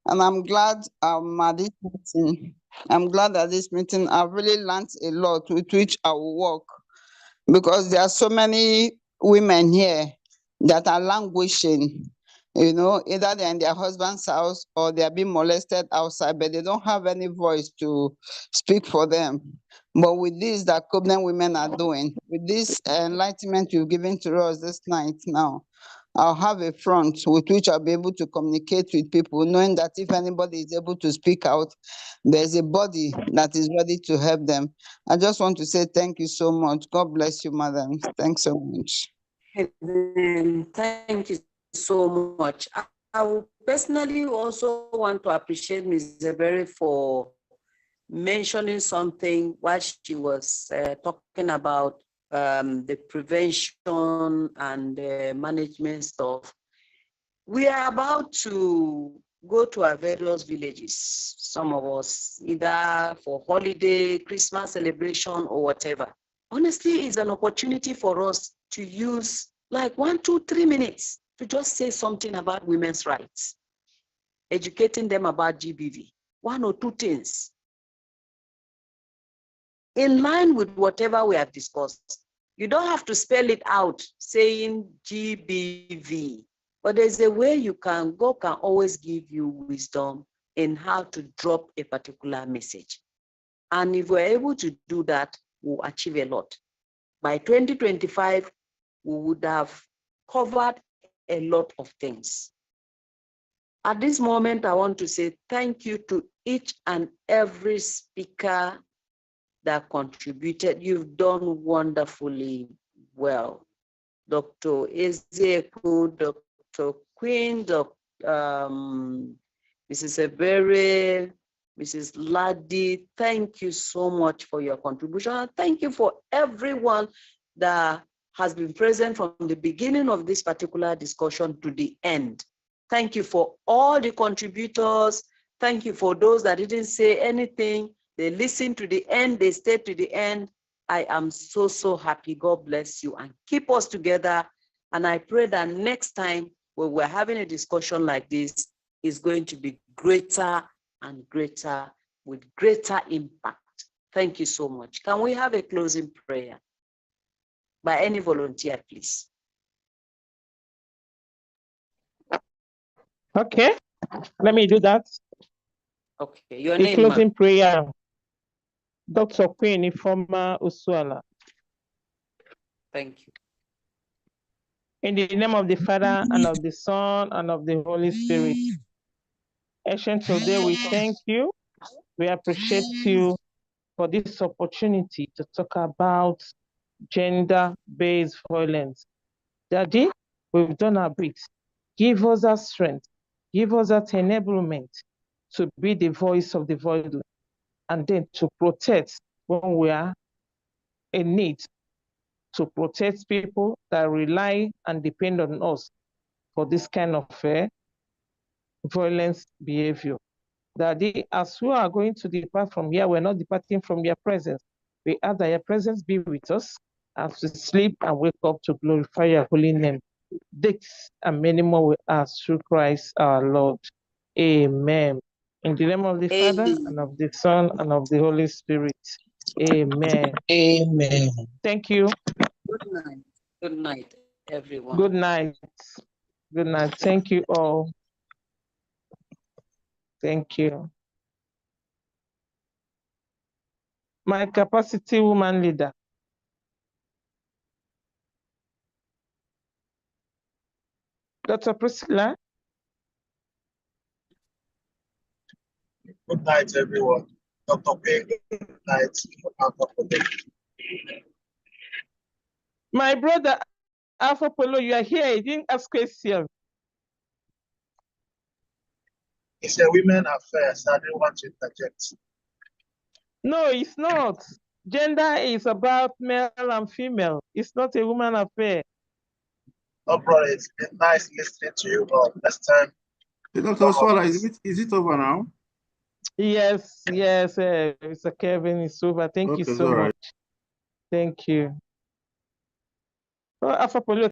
And I'm glad at this meeting. I'm glad at this meeting I've really learned a lot with which I will work, because there are so many women here that are languishing, either they're in their husband's house or they're being molested outside, but they don't have any voice to speak for them. But with this that COPDEM women are doing, with this enlightenment you've given to us this night now, I'll have a front with which I'll be able to communicate with people, knowing that if anybody is able to speak out, there's a body that is ready to help them. I just want to say thank you so much. God bless you, madam. Thanks so much. Thank you so much. I would personally also want to appreciate Ms. Zeberi for mentioning something while she was talking about the prevention and management stuff. We are about to go to our various villages, some of us, either for holiday, Christmas celebration, or whatever. Honestly, it's an opportunity for us to use like 1, 2, 3 minutes to just say something about women's rights, educating them about GBV, 1 or 2 things. In line with whatever we have discussed. You don't have to spell it out saying GBV, but there's a way you can, God can always give you wisdom in how to drop a particular message. And if we're able to do that, we'll achieve a lot. By 2025, we would have covered a lot of things. At this moment, I want to say thank you to each and every speaker that contributed. You've done wonderfully well. Dr. Ezeku, Dr. Queen, Mrs. Ebere, Mrs. Ladi, thank you so much for your contribution. And thank you for everyone that has been present from the beginning of this particular discussion to the end. Thank you for all the contributors. Thank you for those that didn't say anything. They listened to the end, they stayed to the end. I am so, so happy. God bless you and keep us together. And I pray that next time when we're having a discussion like this, is going to be greater and greater with greater impact. Thank you so much. Can we have a closing prayer by any volunteer, please? Okay, let me do that. Okay, your A name, closing prayer. Dr. Queen Ifoma Usuala. Thank you. In the name of the Father, and of the Son, and of the Holy Spirit. Ancient of Days, we thank you. We appreciate you for this opportunity to talk about gender-based violence. Daddy, we've done our bit. Give us that strength. Give us that enablement to be the voice of the voiceless, and then to protect when we are in need, to protect people that rely and depend on us for this kind of violence behavior. Daddy, as we are going to depart from here, we're not departing from your presence. We ask that your presence be with us as we sleep and wake up to glorify your holy name. This and many more we ask through Christ our Lord. Amen. In the name of the Father, and of the Son, and of the Holy Spirit. Amen. Amen. Thank you. Good night. Good night, everyone. Good night. Good night. Thank you all. Thank you. My capacity woman leader. Dr. Priscilla. Good night, everyone. Dr. Payne, good night. My brother Alpha Polo, you are here. You didn't ask question. It's a women affair, so I didn't want to interject. No, it's not. Gender is about male and female. It's not a woman affair. Oh, brother, it's been nice listening to you all. Next time. Dr. Swala, is it over now? Yes, Mr. Kevin, it's over. Thank you so much. Thank you. Oh, Alpha Polo,